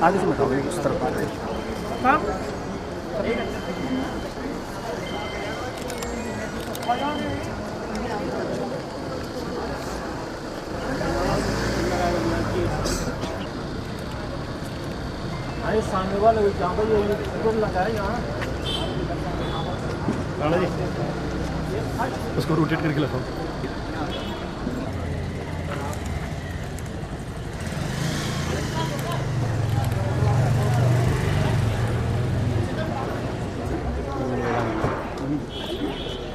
आगे से बताओगे उस तरफ आ रहे हाँ अरे सामने वाले जहाँ पर ये लगा है यहाँ उसको रोटेट करके लगाओ।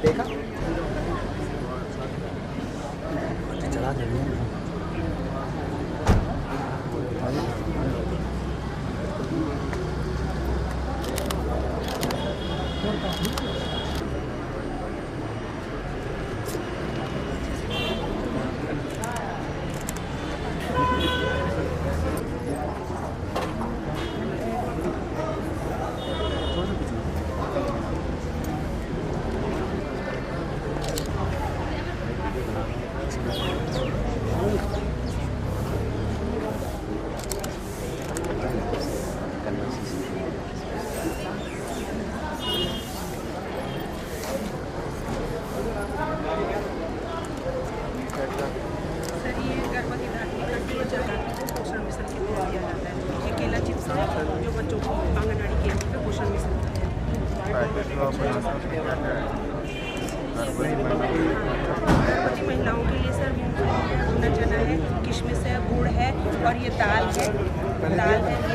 देखा चला देंगे जो बच्चों को आंगनबाड़ी केंद्र पे पोषण मिशन महिलाओं के लिए सर भुना चना है, किशमिश है, गुड़ है और ये दाल है, ये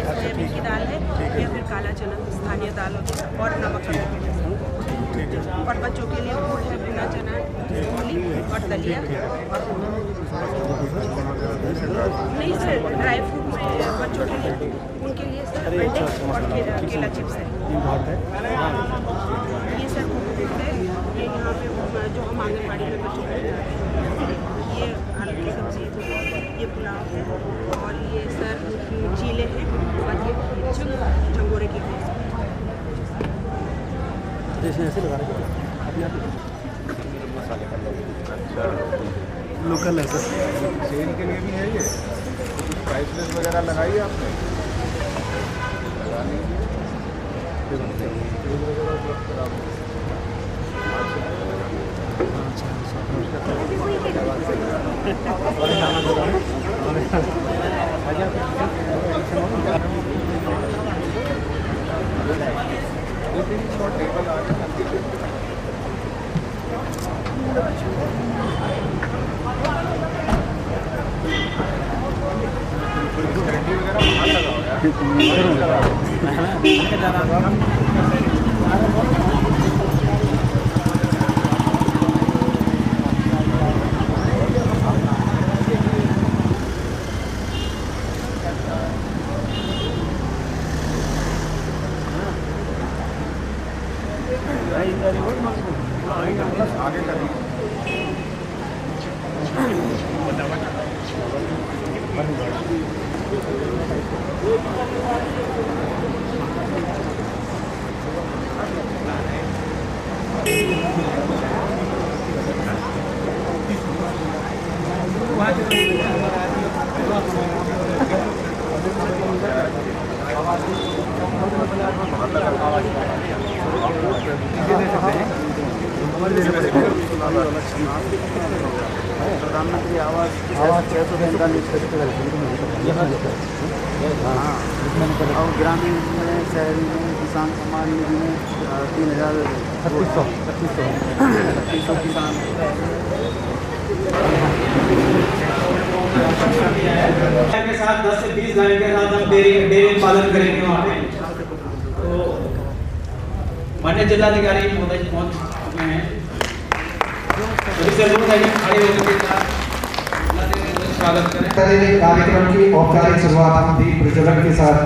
सोयाबीन की दाल है या फिर काला चना स्थानीय दाल होती है और नमक और बच्चों के लिए गुड़ है, भुना चना, मूली और दलिया और नहीं सर ड्राई फ्रूट में बच्चों के लिए उनके लिए सर अंडे और केला चिप्स है। ये सर कुकुट है, ये यहाँ पे जो हम आंगनबाड़ी में बच्चों को ये आलू की सब्जी है, ये पुलाव है और ये सर चीले हैं और ये झंगोरे की ऐसे लगा रहे लोकल है सर, सेल के लिए भी है ये प्राइस लिस्ट वगैरह लगाई आपने आगे करेंगे प्रधानमंत्री आवास 600 का और ग्रामीण में शहरी में किसान सम्मान निधि में 3600 किसान के साथ 10 से 20 गायों के साथ हम डेयरी पालन करेंगे वहाँ पे। तो माननीय जिलाधिकारी महोदय पहुँच चुके हैं, स्वागत करें। कार्यक्रम की औपचारिक शुरुआत हम दीप प्रज्वलन के साथ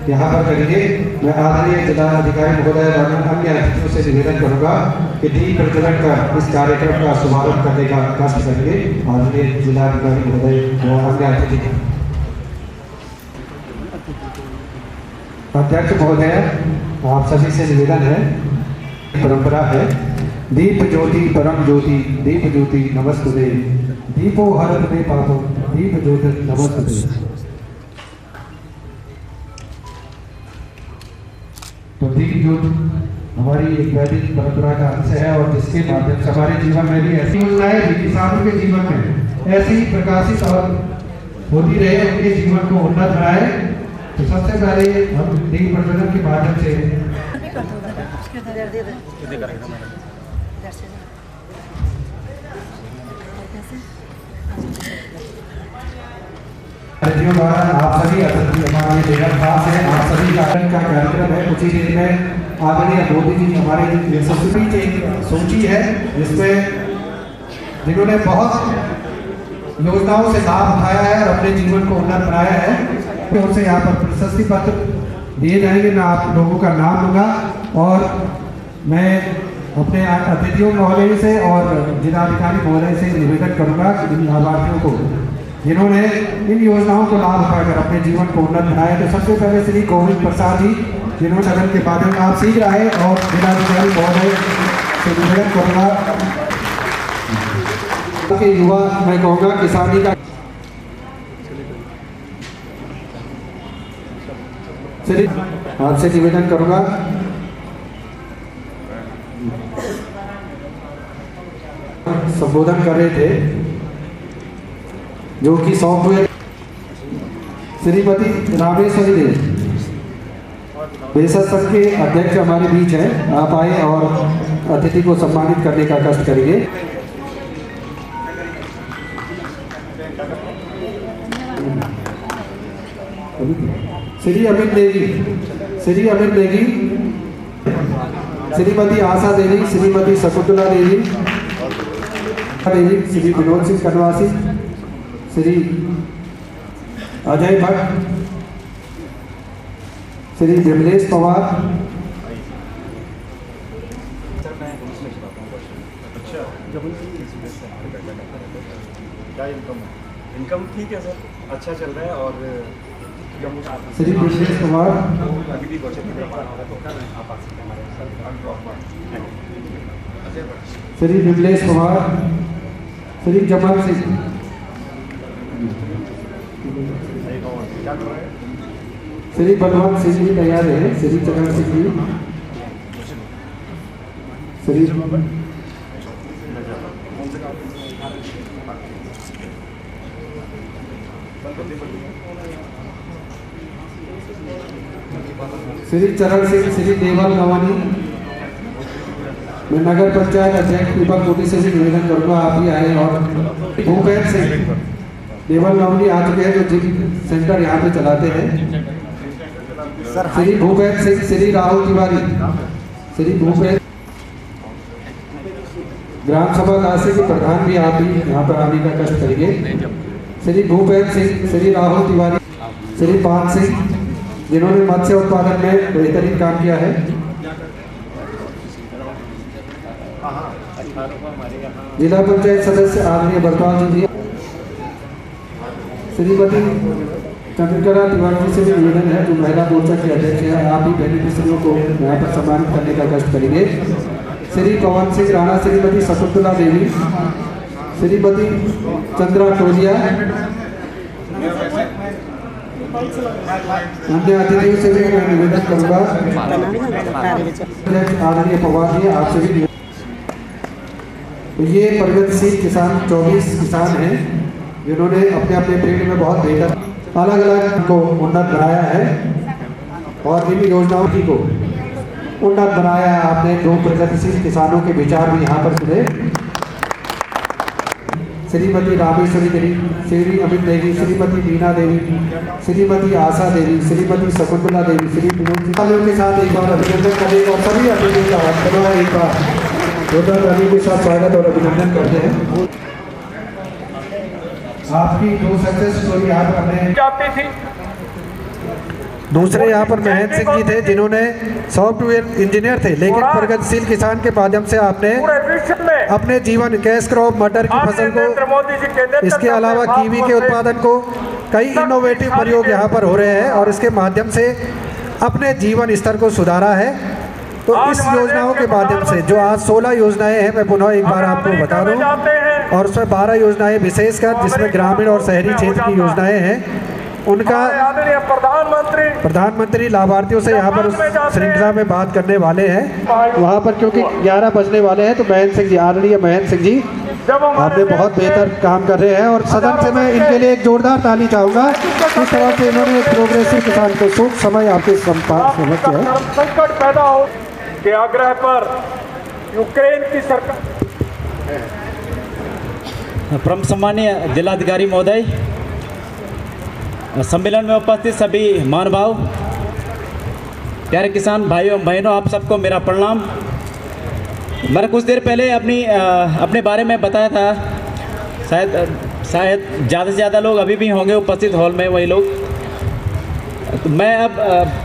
यहाँ पर करेंगे। मैं आदरणीय जिलाधिकारी महोदय और अन्य अतिथियों से निवेदन करूँगा कि दीप प्रज्वलन का इस कार्यक्रम का शुभारंभ करने का कष्ट करेंगे। आदरणीय जिलाधिकारी महोदय और अन्य अतिथि। अध्यक्ष महोदय, आप सभी से निवेदन है, परंपरा है, दीप ज्योति परम ज्योति दीप ज्योति नमस्तुते, दीपो हरते पापम दीप ज्योति नमस्तुते। युद्ध हमारी एक वैदिक परंपरा का अंश है और जिसके माध्यम से हमारे जीवन में भी ऐसी योजनाएं भी किसानों के जीवन में ऐसी प्रकाशित और होती रहे, उनके जीवन को उन्नत बनाए। तो सबसे पहले हम दीप प्रज्वलन के माध्यम से द्वारा आप सभी हमारे बेहद खास है, आप सभी का कार्यक्रम है। कुछ ही देर में आदरणीय मोदी जी हमारे यशस्वी एक सूची है जिसमें जिन्होंने बहुत योजनाओं से लाभ उठाया है और अपने जीवन को उन्नत बनाया है, उनसे यहाँ पर प्रशस्ति पत्र दिए जाएंगे। मैं आप लोगों का नाम लूँगा और मैं अपने अतिथियों महोदय से और जिलाधिकारी महोदय से निवेदन करूँगा कि इन लाभार्थियों को जिन्होंने इन योजनाओं को लाभ उठाकर अपने जीवन को उन्नत बनाया, तो सबसे पहले श्री गोविंद प्रसाद जी जिन्होंने सदन के माध्यम में आप शीघ्र आए और जिलाधिकारी महोदय से निवेदन करूँगा कि युवा मैं कहूँगा किसानी का आपसे निवेदन करूँगा संबोधन कर रहे थे जो कि सॉफ्टवेयर श्रीमती रामेश्वरी देव बेसर संघ के अध्यक्ष हमारे बीच हैं। आप आए और अतिथि को सम्मानित करने का कष्ट करेंगे। श्री अमित देवी, श्री अमित देवी, श्रीमती आशा देवी, श्रीमती शकुंतला देवी, श्री विनोद सिंह कनवासी, श्री अजय भट्ट, श्री विमलेश पवार, इनकम ठीक है सर, अच्छा चल रहा है। और श्री विमलेश पवार, श्री विमलेश पवार, श्री जमाल सिंह, श्री बलवंत सिंह जी तैयार है, श्री चरण सिंह जी, श्री श्री चरण सिंह, श्री देवल गवानी। मैं नगर पंचायत अध्यक्ष दीपक मोदी से भी निवेदन करूँगा आप ही आए और भूपेंद्र सिंह देवल गवानी आ चुके हैं जो जिम सेंटर यहाँ पे चलाते हैं। श्री भूपेंद्र सिंह, श्री राहुल तिवारी, श्री भूपेंद्र ग्राम सभा काशी के प्रधान भी आप ही यहाँ पर आने का कष्ट करेंगे। श्री भूपेंद्र सिंह, श्री राहुल तिवारी, श्री पान सिंह जिन्होंने मत्स्य उत्पादन में बेहतरीन काम किया है। जिला पंचायत सदस्य आदरणीय बरपाल जी, श्रीमती चंद्रकला तिवारी से भी निवेदन है जो महिला मोर्चा के अध्यक्ष है, आप भी बेनिफिशियरियों को यहाँ पर सम्मानित करने का कष्ट करेंगे। श्री पवन सिंह राणा, श्रीमती शकुंतला देवी, श्रीमती चंद्रा टोलिया, अन्य अतिथियों से भी मैं निवेदन करूँगा आदरणीय पवार जी आपसे भी। तो ये प्रगतिशील किसान 24 किसान हैं जिन्होंने अपने अपने फील्ड में बहुत बेहतर अलग अलग को उन्नत बनाया है और इन योजनाओं की को उन्नत बनाया है। आपने दो प्रगतिशील किसानों के विचार भी यहाँ पर सुने, श्रीमती रामेश्वरी देवी, श्री अमित देवी, श्रीमती मीना देवी, श्रीमती आशा देवी, श्रीमती शकुंतला देवी, श्री विनोद सिंह के साथ एक बार अभिनंदन करें और सभी अतिथियों का हाथ एक बार रवि के साथ स्वागत और अभिनंदन करते हैं। आपकी दो सक्सेस स्टोरी यहाँ पर हमें जाती थी। दूसरे यहाँ पर महेंद्र सिंह जी थे जिन्होंने सॉफ्टवेयर इंजीनियर थे, लेकिन प्रगतिशील किसान के माध्यम से आपने अपने जीवन कैश क्रॉप मटर की फसल को, इसके अलावा कीवी के उत्पादन को, कई इनोवेटिव प्रयोग यहाँ पर हो रहे हैं और इसके माध्यम से अपने जीवन स्तर को सुधारा है। तो इस योजनाओं के माध्यम से जो आज 16 योजनाएं हैं, मैं पुनः एक बार आपको बता दूं, और उसमें 12 योजनाएं विशेषकर जिसमें ग्रामीण और शहरी क्षेत्र की योजनाएं हैं, उनका प्रधानमंत्री लाभार्थियों से यहाँ पर उस श्रृंखला में बात करने वाले हैं। वहाँ पर क्योंकि 11 बजने वाले हैं तो महेंद्र सिंह जी, आदरणीय महेंद्र सिंह जी आपने बहुत बेहतर काम कर रहे हैं और सदन से मैं इनके लिए एक जोरदार ताली चाहूँगा। इस तरह से इन्होंने एक प्रोग्रेसिव किसान को सोच समय आपके समझ है। संकट पैदा हो के आग्रह पर यूक्रेन की सरकार। परम सम्मानीय जिलाधिकारी महोदय, सम्मेलन में उपस्थित सभी महानुभाव, प्यारे किसान भाइयों बहनों, आप सबको मेरा प्रणाम। मैंने कुछ देर पहले अपने बारे में बताया था, शायद ज़्यादा से ज़्यादा लोग अभी भी होंगे उपस्थित हॉल में वही लोग। तो मैं अब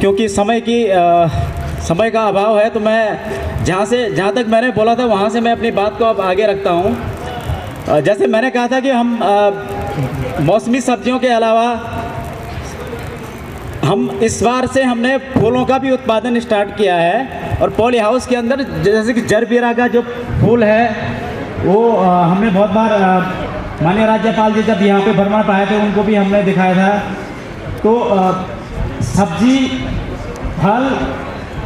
क्योंकि समय का अभाव है तो मैं जहाँ तक मैंने बोला था वहाँ से मैं अपनी बात को अब आगे रखता हूँ। जैसे मैंने कहा था कि हम मौसमी सब्जियों के अलावा हम इस बार से हमने फूलों का भी उत्पादन स्टार्ट किया है और पॉली हाउस के अंदर जैसे कि जरबीरा का जो फूल है वो हमने बहुत बार माननीय राज्यपाल जी जब यहाँ पे भ्रमण पर आए थे उनको भी हमने दिखाया था। तो सब्जी, फल,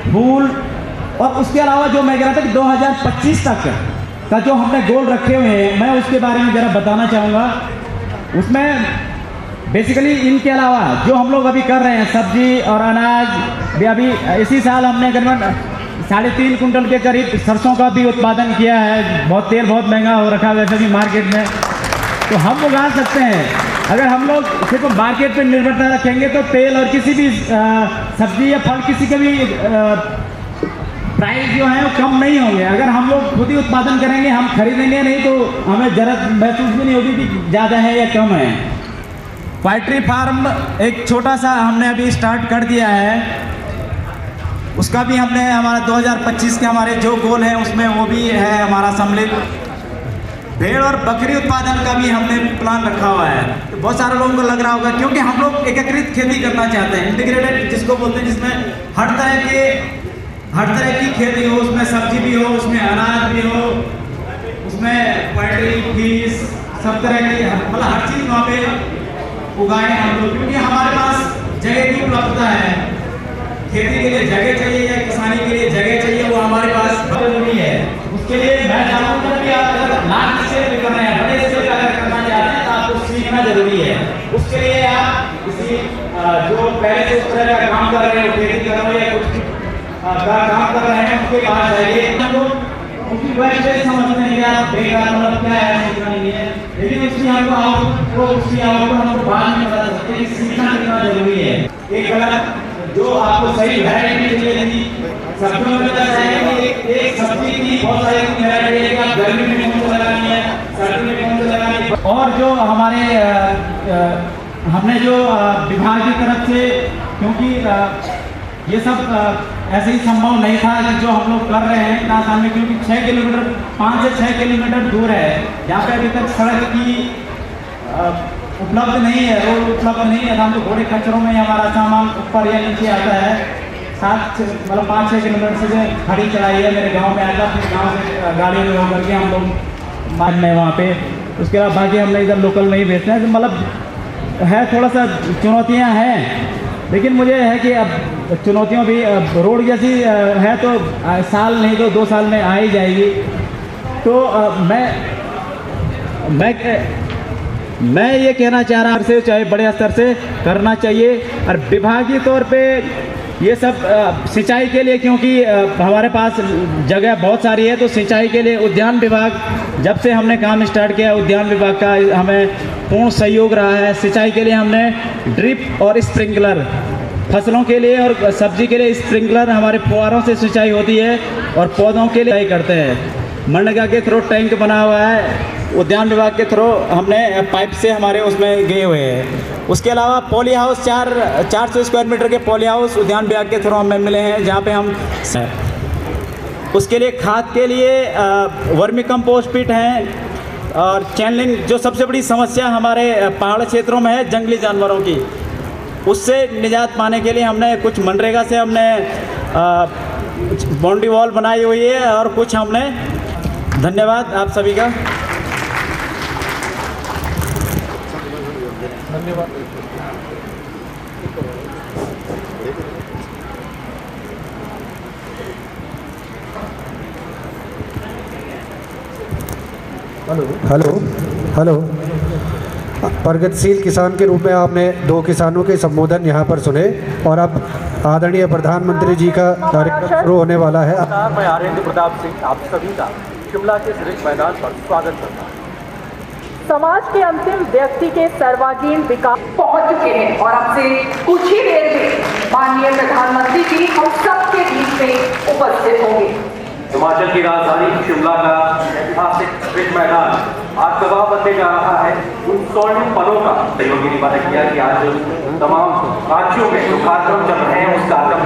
फूल और उसके अलावा जो मैं कह रहा था कि 2025 तक का जो हमने गोल रखे हुए हैं मैं उसके बारे में ज़रा बताना चाहूँगा। उसमें बेसिकली इनके अलावा जो हम लोग अभी कर रहे हैं सब्जी और अनाज भी, अभी इसी साल हमने करीबन 3.5 कुंटल के करीब सरसों का भी उत्पादन किया है। बहुत तेल बहुत महंगा हो रखा है वैसे भी मार्केट में, तो हम उगा सकते हैं। अगर हम लोग सिर्फ मार्केट पर निर्भरता रखेंगे तो तेल और किसी भी सब्जी या फल किसी के भी प्राइस जो है वो कम नहीं होंगे। अगर हम लोग खुद ही उत्पादन करेंगे, हम खरीदेंगे नहीं तो हमें ज़रूरत महसूस भी नहीं होगी कि ज़्यादा है या कम है। पोल्ट्री फार्म एक छोटा सा हमने अभी स्टार्ट कर दिया है, उसका भी हमने हमारा 2025 के हमारे जो गोल हैं उसमें वो भी है हमारा सम्मिलित। भेड़ और बकरी उत्पादन का भी हमने प्लान रखा हुआ है। तो बहुत सारे लोगों को लग रहा होगा क्योंकि हम लोग एकीकृत खेती करना चाहते हैं, इंटीग्रेटेड जिसको बोलते हैं, जिसमें हर तरह की खेती हो, उसमें सब्जी भी हो, उसमें अनाज भी हो, उसमें पोल्ट्री, फिश, सब तरह की मतलब हर चीज़ वहाँ पे उगाए हम लोग। क्योंकि हमारे पास जगह की उपलब्धता है, खेती के लिए जगह चाहिए या किसानी के लिए जगह चाहिए, वो हमारे पास जरूरी है। उसके लिए मैं चाहूँगा कि आप अगर लार्ज स्केल में कर रहे हैं, बड़े स्केल अगर करना चाहते हैं तो आपको सीखना जरूरी है। उसके लिए आप किसी जो पहले से उस तरह का काम कर रहे हो, खेती कर रहे हो या कुछ काम कर रहे हैं उसके पास जाइए। हम लोग उसकी वैसे समझते हैं कि आप बेकार मतलब क्या है, सीखना नहीं है, लेकिन उसकी आपको हमको बाद में बता सकते हैं कि सीखना कितना जरूरी है। एक गलत जो आपको सही वैरायटी चाहिए थी सब्जियों में बताएंगे कि एक सब्जी की बहुत सारी वैरायटी है कि आप गर्मी में कौन सा लगानी है, सर्दी में कौन सा लगानी है। और जो हमारे हमने जो विभाग की तरफ से, क्योंकि ये सब ऐसे ही संभव नहीं था कि जो हम लोग कर रहे हैं इतना आसान में, क्योंकि 5 से 6 किलोमीटर दूर है जहाँ पे अभी तक सड़क की उपलब्ध नहीं है, रोड उपलब्ध नहीं है। हम लोग घोड़े खच्चरों में हमारा सामान ऊपर या नीचे आता है। 5-6 किलोमीटर से खड़ी चढ़ाई है मेरे गांव में आता, फिर गांव से गाड़ी में होकर के हम लोग मान में वहाँ पे, उसके बाद बाकी हमने इधर लोकल में ही बेचते हैं। तो मतलब है थोड़ा सा चुनौतियाँ हैं, लेकिन मुझे है कि अब चुनौतियों भी रोड जैसी है तो साल नहीं तो 2 साल में आ ही जाएगी। तो मैं ये कहना चाह रहा हूँ चाहे बड़े स्तर से करना चाहिए। और विभागीय तौर पे ये सब सिंचाई के लिए, क्योंकि हमारे पास जगह बहुत सारी है, तो सिंचाई के लिए उद्यान विभाग जब से हमने काम स्टार्ट किया, उद्यान विभाग का हमें पूर्ण सहयोग रहा है। सिंचाई के लिए हमने ड्रिप और स्प्रिंकलर, फसलों के लिए और सब्जी के लिए स्प्रिंकलर, हमारे फुहारों से सिंचाई होती है और पौधों के लिए करते हैं। मनरेगा के थ्रू टैंक बना हुआ है, उद्यान विभाग के थ्रू हमने पाइप से हमारे उसमें गए हुए हैं। उसके अलावा पॉली हाउस 400 स्क्वायर मीटर के पॉली हाउस उद्यान विभाग के थ्रू हमें मिले हैं, जहाँ पे हम उसके लिए खाद के लिए वर्मी कंपोस्ट पिट हैं और चैनलिंग, जो सबसे बड़ी समस्या हमारे पहाड़ क्षेत्रों में है जंगली जानवरों की, उससे निजात पाने के लिए हमने कुछ मनरेगा से हमने बाउंड्री वॉल बनाई हुई है और कुछ हमने। धन्यवाद आप सभी का। धन्यवाद। हेलो हेलो प्रगतिशील किसान के रूप में आपने 2 किसानों के संबोधन यहाँ पर सुने और अब आदरणीय प्रधानमंत्री जी का कार्यक्रम शुरू होने वाला है। मैं आरेंद्र प्रताप सिंह आप सभी का शिमला के रिज मैदान पर स्वागत करता हूँ। समाज के अंतिम व्यक्ति के सर्वांगीण विकास पहुंच चुके हैं और अब से कुछ ही देर में माननीय प्रधानमंत्री जी हम सबके बीच में उपस्थित होंगे। हिमाचल की राजधानी शिमला का ऐतिहासिक रिज मैदान आज गवाह बनने जा रहा है उन स्वर्णिम पलों का। सहयोगी ने वादा किया कि आज तमाम राज्यों में जो कार्यक्रम चल रहे हैं उस कार्यक्रम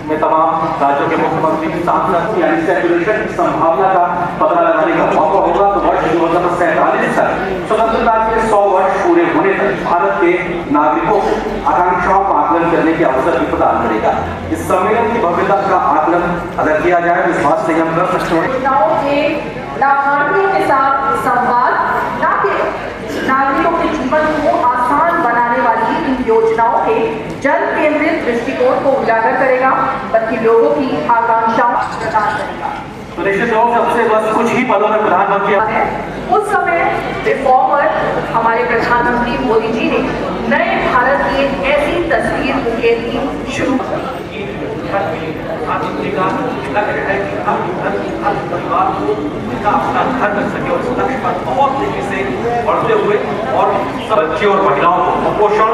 में तमाम राज्यों के मुख्यमंत्री सांसद यानी सेचुरेशन की संभावना का पता लगाने का मौका होगा। तो वर्ष 2047 तक स्वतंत्रता के 100 वर्ष पूरे होने तक भारत के नागरिकों को आकांक्षाओं का आकलन करने के अवसर भी प्रदान करेगा। इस सम्मेलन की भव्यता का आकलन अगर किया जाए तो इस बात से हम कर सकते हैं लाभार्थियों के साथ संवाद न केवल नागरिकों के जीवन को आसान बनाने वाली इन योजनाओं के जन केंद्रित दृष्टिकोण को उजागर करेगा बल्कि लोगों की आकांक्षाओं को प्रदान करेगा। तो निश्चित रूप से बस कुछ ही पदों में प्रधानमंत्री उस समय रिफॉर्मर हमारे प्रधानमंत्री मोदी जी ने नए भारत की एक ऐसी तस्वीर उकेरनी शुरू की। लक्ष्य है कि हर परिवार को अपना घर मिल सके और इस लक्ष्य पर बहुत तेजी से बढ़ते हुए और बच्चे और महिलाओं को कुपोषण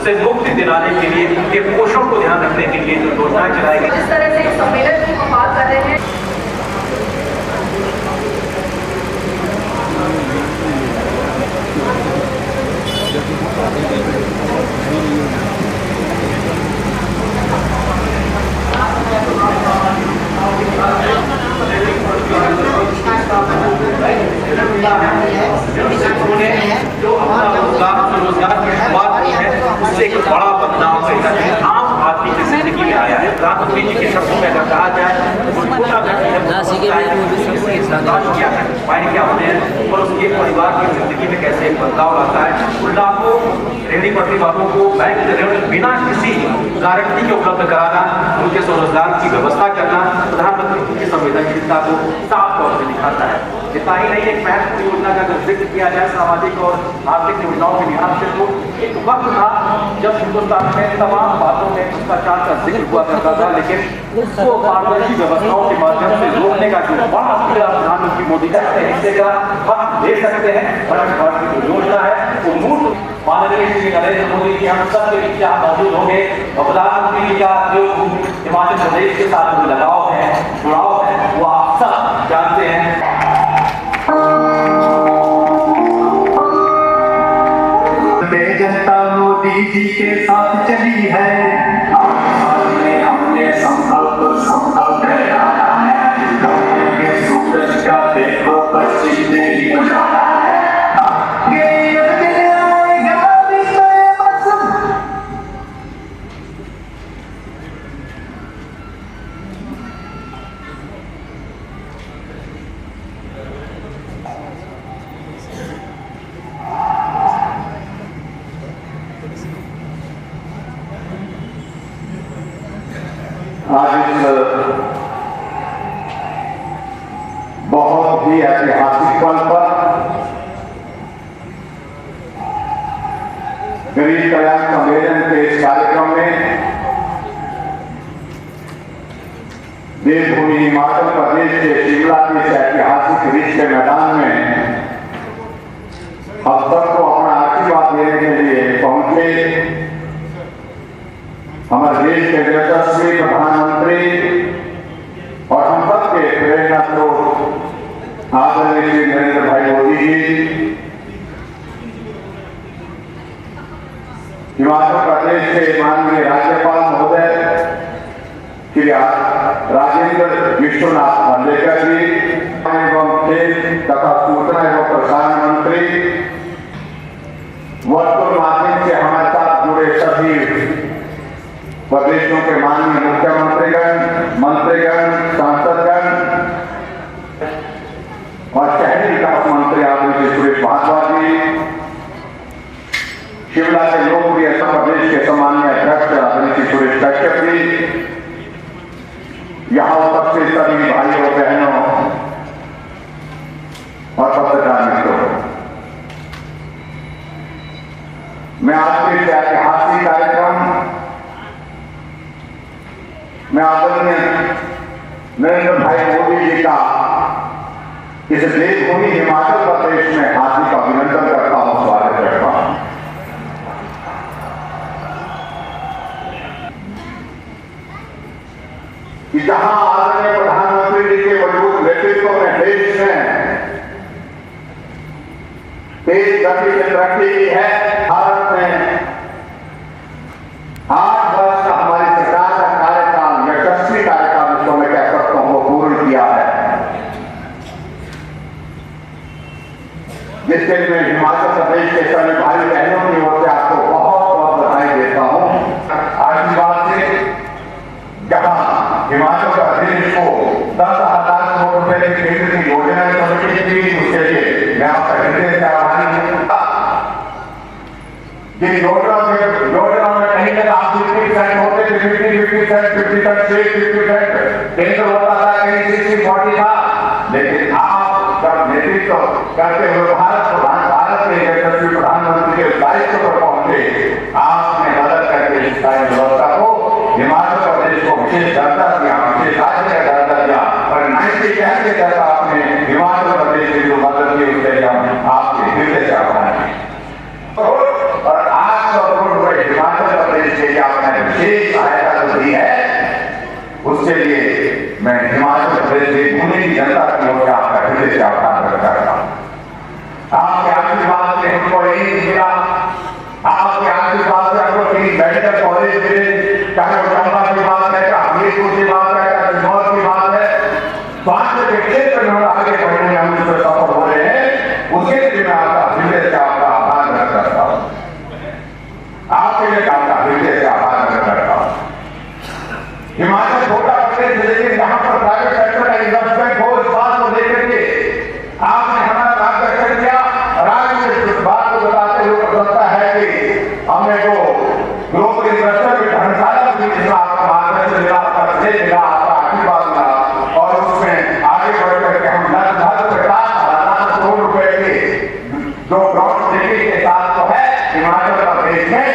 से मुक्ति दिलाने के लिए उनके पोषण को ध्यान रखने के लिए जो योजनाएं चलाई गई। जिस तरह से सम्मेलन की हम बात कर रहे हैं जो अपना रोजगार की शुरुआत की है उससे एक बड़ा बदलाव कहीं आम आदमी की जिंदगी में आया है। प्रधानमंत्री जी के शब्दों में अगर कहा जाए क्या होते हैं और उसके परिवार की जिंदगी में कैसे एक बदलाव आता है। उन लाखों रेहड़ी पटरी वालों को बैंक से ऋण बिना किसी गारंटी के उपलब्ध कराना, उनके स्वरोजगार की व्यवस्था करना प्रधानमंत्री जी की संवेदनशीलता को साफ तौर से दिखाता है। इतना ही नहीं, एक महत्वपूर्ण योजना का अगर जिक्र किया जाए सामाजिक और आर्थिक योजनाओं के लिहाज से तो एक वक्त था जब हिंदुस्तान में तमाम बातों में भ्रष्टाचार का जिक्र हुआ करता था, लेकिन उसको पारदर्शी व्यवस्थाओं के माध्यम से रोकने का जो बड़ा प्रधानमंत्री मोदी का हिस्से का हम दे सकते हैं। भारत की जो योजना है वो मूल माननीय श्री नरेंद्र मोदी जी हम सबके बीच यहाँ मौजूद होंगे और प्रधानमंत्री जी का जो हिमाचल प्रदेश के साथ लगाव है, जुड़ाव है, वो आप सब जानते हैं। जनता मोदी जी के साथ चली है, हमने संकल्प कराया है, सूरज का देखो पश्चिम ने ही उजाला है। आज इस बहुत ही ऐतिहासिक पल पर गरीब कल्याण सम्मेलन के इस कार्यक्रम में देवभूमि हिमाचल प्रदेश के शिमला के इस ऐतिहासिक रिज के मैदान में हम सबको अपना आशीर्वाद देने के लिए पहुंचे हमारे देश के यशस्वी प्रधानमंत्री और हम सबके प्रेरणा स्रोत आदरणीय श्री नरेंद्र भाई मोदी जी, हिमाचल प्रदेश के माननीय राज्यपाल महोदय श्री राजेंद्र विश्वनाथ मांडेकर जी एवं खेल तथा सूचना एवं प्रसारण मंत्री, वर्चुअल माध्यम से हमारे साथ जुड़े सभी प्रदेशों के माननीय मुख्यमंत्रीगण, मंत्रीगण, सांसदगण और शहरी विकास मंत्री आदरणीय सुरेश भारद्वाज जी, शिमला के लोकप्रिय प्रदेश के सम्मानीय अध्यक्ष आदरणीय सुरेश कश्यप जी, यहाँ उपस्थित सभी भाइयों बहनों और पत्रकार मैं आदरणीय नरेंद्र भाई मोदी जी का इस देवभूमि हिमाचल प्रदेश में हार्दिक अभिनंदन करता हूं, स्वागत करता हूं। कि जहां आदरणीय प्रधानमंत्री जी के मजबूत नेतृत्व में देश में तेज गति से तरक्की की है, भारत में 8 वर्ष का हमारी सरकार का कार्यकाल, यशस्वी कार्यकाल जिसको मैं कह सकता हूं, वो पूर्ण किया है, जिसके लिए मैं हिमाचल प्रदेश के सभी भाई बहनों की ओर से आपको बहुत बहुत बधाई देता हूं। आशीर्वाद से जहां हिमाचल प्रदेश को 10,000 करोड़ रुपए की केंद्र की योजना समर्पित की, उसके लिए मैं आपका हृदय से आभारी हूं। जिन योजनाओं में कहीं तक आप 50% होते, 50% केंद्र होता था, कहीं 60-40 था, लेकिन आप जब नेतृत्व करते हुए भारत के यशस्वी प्रधानमंत्री के दायित्व पर पहुंचे, आपने मदद करके इस कार्य व्यवस्था को हिमाचल प्रदेश को विशेष दर्जा दिया, विशेष राज्य का दर्जा दिया और 90 के तहत आपने हिमाचल प्रदेश की जो मदद की उसके लिए हम आपके हृदय से आभारी हैं। और 800 करोड़ रुपए हिमाचल प्रदेश के लिए आपने विशेष सहायता जो दी है, उसके लिए मैं हिमाचल प्रदेश की भूमि की जनता की ओर से आपका हृदय से आभार व्यक्त करता हूं। आपके आशीर्वाद से हमको यही मिला, आपके आशीर्वाद से हमको 3 मेडिकल कॉलेज मिले, चाहे वो चंबा की बात है, चाहे हमीरपुर की बात है, चाहे सिरमौर की बात है, स्वास्थ्य के क्षेत्र में हम आगे बढ़ने में हम जिससे सफल हो रहे हैं, उसके लिए मैं आपका हृदय से आपका आभार व्यक्त करता हूं। आपके लिए आपका हृदय से आभार व्यक्त करता हूं। हिमाचल छोटा प्रदेश है, लेकिन जहां पर प्राइवेट सेक्टर का इन्वेस्टमेंट हो, इस बात को लेकर के आपने हमारा मार्गदर्शन किया। राज्य में इस बात को बताते हुए प्रसन्नता है कि हमने जो ग्लोबल इन्वेस्टर में धर्मशाला भी जिसमें आपका मार्गदर्शन मिला, आपका श्रेय मिला, आपका आशीर्वाद मिला, और उसमें आगे बढ़ करके हम लगभग 50,000 करोड़ रुपए के जो ग्राउंड ब्रेकिंग के साथ तो है हिमाचल प्रदेश में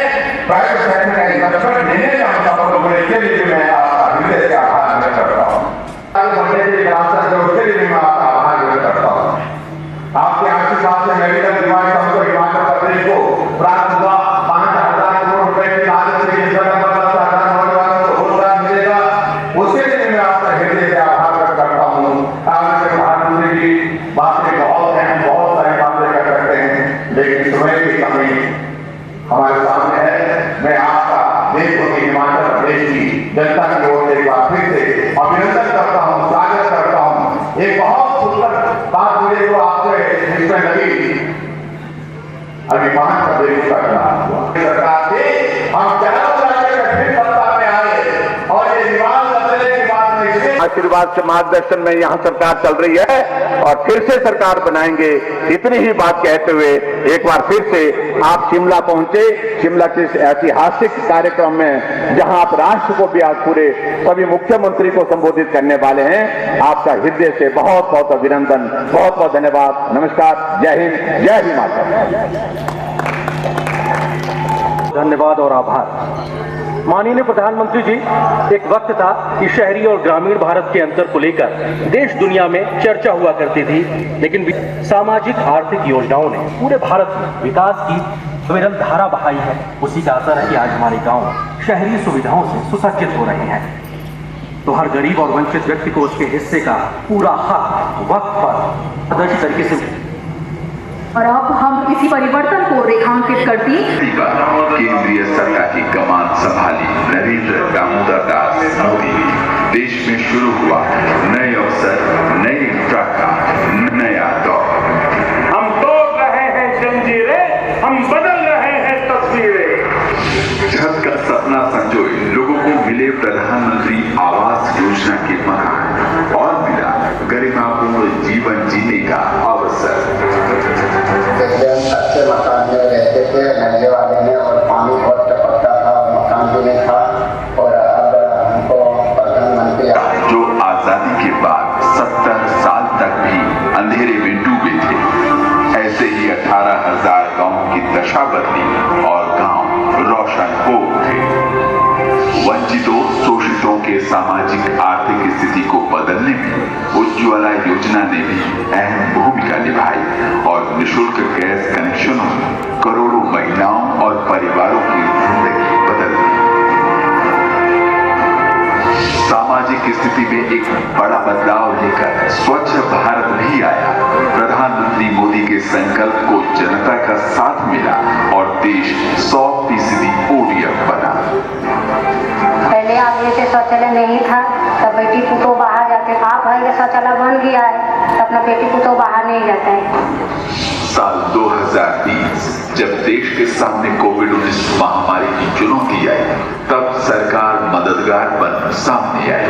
प्राइवेट सेक्टर का इन्वेस्टमेंट लेने में हम सफल हुए, इसके लिए मैं आपका हृदय से आभार व्यक्त करता हूँ। उसके लिए मैं आपका आभार व्यक्त करता हूँ। आपके आशीर्वाद से मेडिकल डिवाइस हमको हिमाचल प्रदेश को प्राप्त हुआ। 5,000 करोड़ रुपए की लागत से इस जगह पर 10,000 नौजवानों को रोजगार मिलेगा, उसके लिए मैं आपका हृदय से आभार व्यक्त करता हूँ। आगे प्रधानमंत्री जी बातें बहुत हैं, हम बहुत सारी बातें कर सकते हैं, लेकिन समय की कमी हमारे सामने है। मैं आपका देवभूमि हिमाचल प्रदेश की जनता की ओर से एक बार फिर से अभिनंदन करता हूँ, स्वागत करता हूँ। एक बहुत सुंदर बात मुझे जो आपसे इसमें लगी, अभी 5 प्रदेश का चुनाव हुआ, सरकार से हम 4 राज्य गठित सत्ता में आए और ये विवाद बदलने की बात नहीं, आशीर्वाद से मार्गदर्शन में यहाँ सरकार चल रही है और फिर से सरकार बनाएंगे। इतनी ही बात कहते हुए एक बार फिर से आप शिमला पहुंचे, शिमला के ऐतिहासिक कार्यक्रम में जहां आप राष्ट्र को भी आज पूरे सभी मुख्यमंत्री को संबोधित करने वाले हैं, आपका हृदय से बहुत बहुत अभिनंदन, बहुत बहुत धन्यवाद। नमस्कार, जय हिंद, जय हिमाचल। धन्यवाद और आभार। माननीय प्रधानमंत्री जी, एक वक्त था कि शहरी और ग्रामीण भारत के अंतर को लेकर देश दुनिया में चर्चा हुआ करती थी, लेकिन सामाजिक आर्थिक योजनाओं ने पूरे भारत में विकास की विरल धारा बहाई है। उसी का असर है कि आज हमारे गांव शहरी सुविधाओं से सुसज्जित हो रहे हैं, तो हर गरीब और वंचित व्यक्ति को उसके हिस्से का पूरा हक वक्त पर आदर्श तरीके से। और अब हम इसी परिवर्तन को रेखांकित करती केंद्रीय सरकार की कमान संभाली नरेंद्र दामोदर दास मोदी ने देश में शुरू हुआ नए अवसर, नए इंफ्रा का नया दौर। हम तोड़ रहे हैं जंजीरें, हम बदल रहे हैं तस्वीरें। जब का सपना संजोए लोगों को मिले प्रधानमंत्री आवास योजना के मकान और मिला गरिमापूर्ण जीवन जीने का अवसर। अच्छे मकान में रहते थे, नंगे वाले में, और पानी बहुत टपकता था, मकान भी नहीं था, और अब हमको प्रधानमंत्री जो आजादी के बाद 70 साल तक भी अंधेरे में डूबे थे, ऐसे ही 18,000 गांवों की दशा बदली और गांव रोशन हो उठे। वंचितों, शोषितों के सामाजिक आर्थिक स्थिति को बदलने में उज्ज्वला योजना ने भी अहम भूमिका निभाई और निःशुल्क गैस कनेक्शनों में करोड़ों महिलाओं और परिवारों की जिंदगी बदल दी। सामाजिक स्थिति में एक बड़ा बदलाव लेकर स्वच्छ भारत भी आया। प्रधानमंत्री मोदी के संकल्प को जनता का साथ मिला और देश 100% ओडीएफ बना। पहले आप जैसे शौचालय नहीं था तब बेटी पुतो बाहर जाते, आप भाई शौचालय बन गया है तो अपना बेटी पुतो बाहर नहीं जाता है। साल 2020 जब देश के सामने कोविड-19 महामारी की चुनौती आई, तब सरकार मददगार बन सामने आई।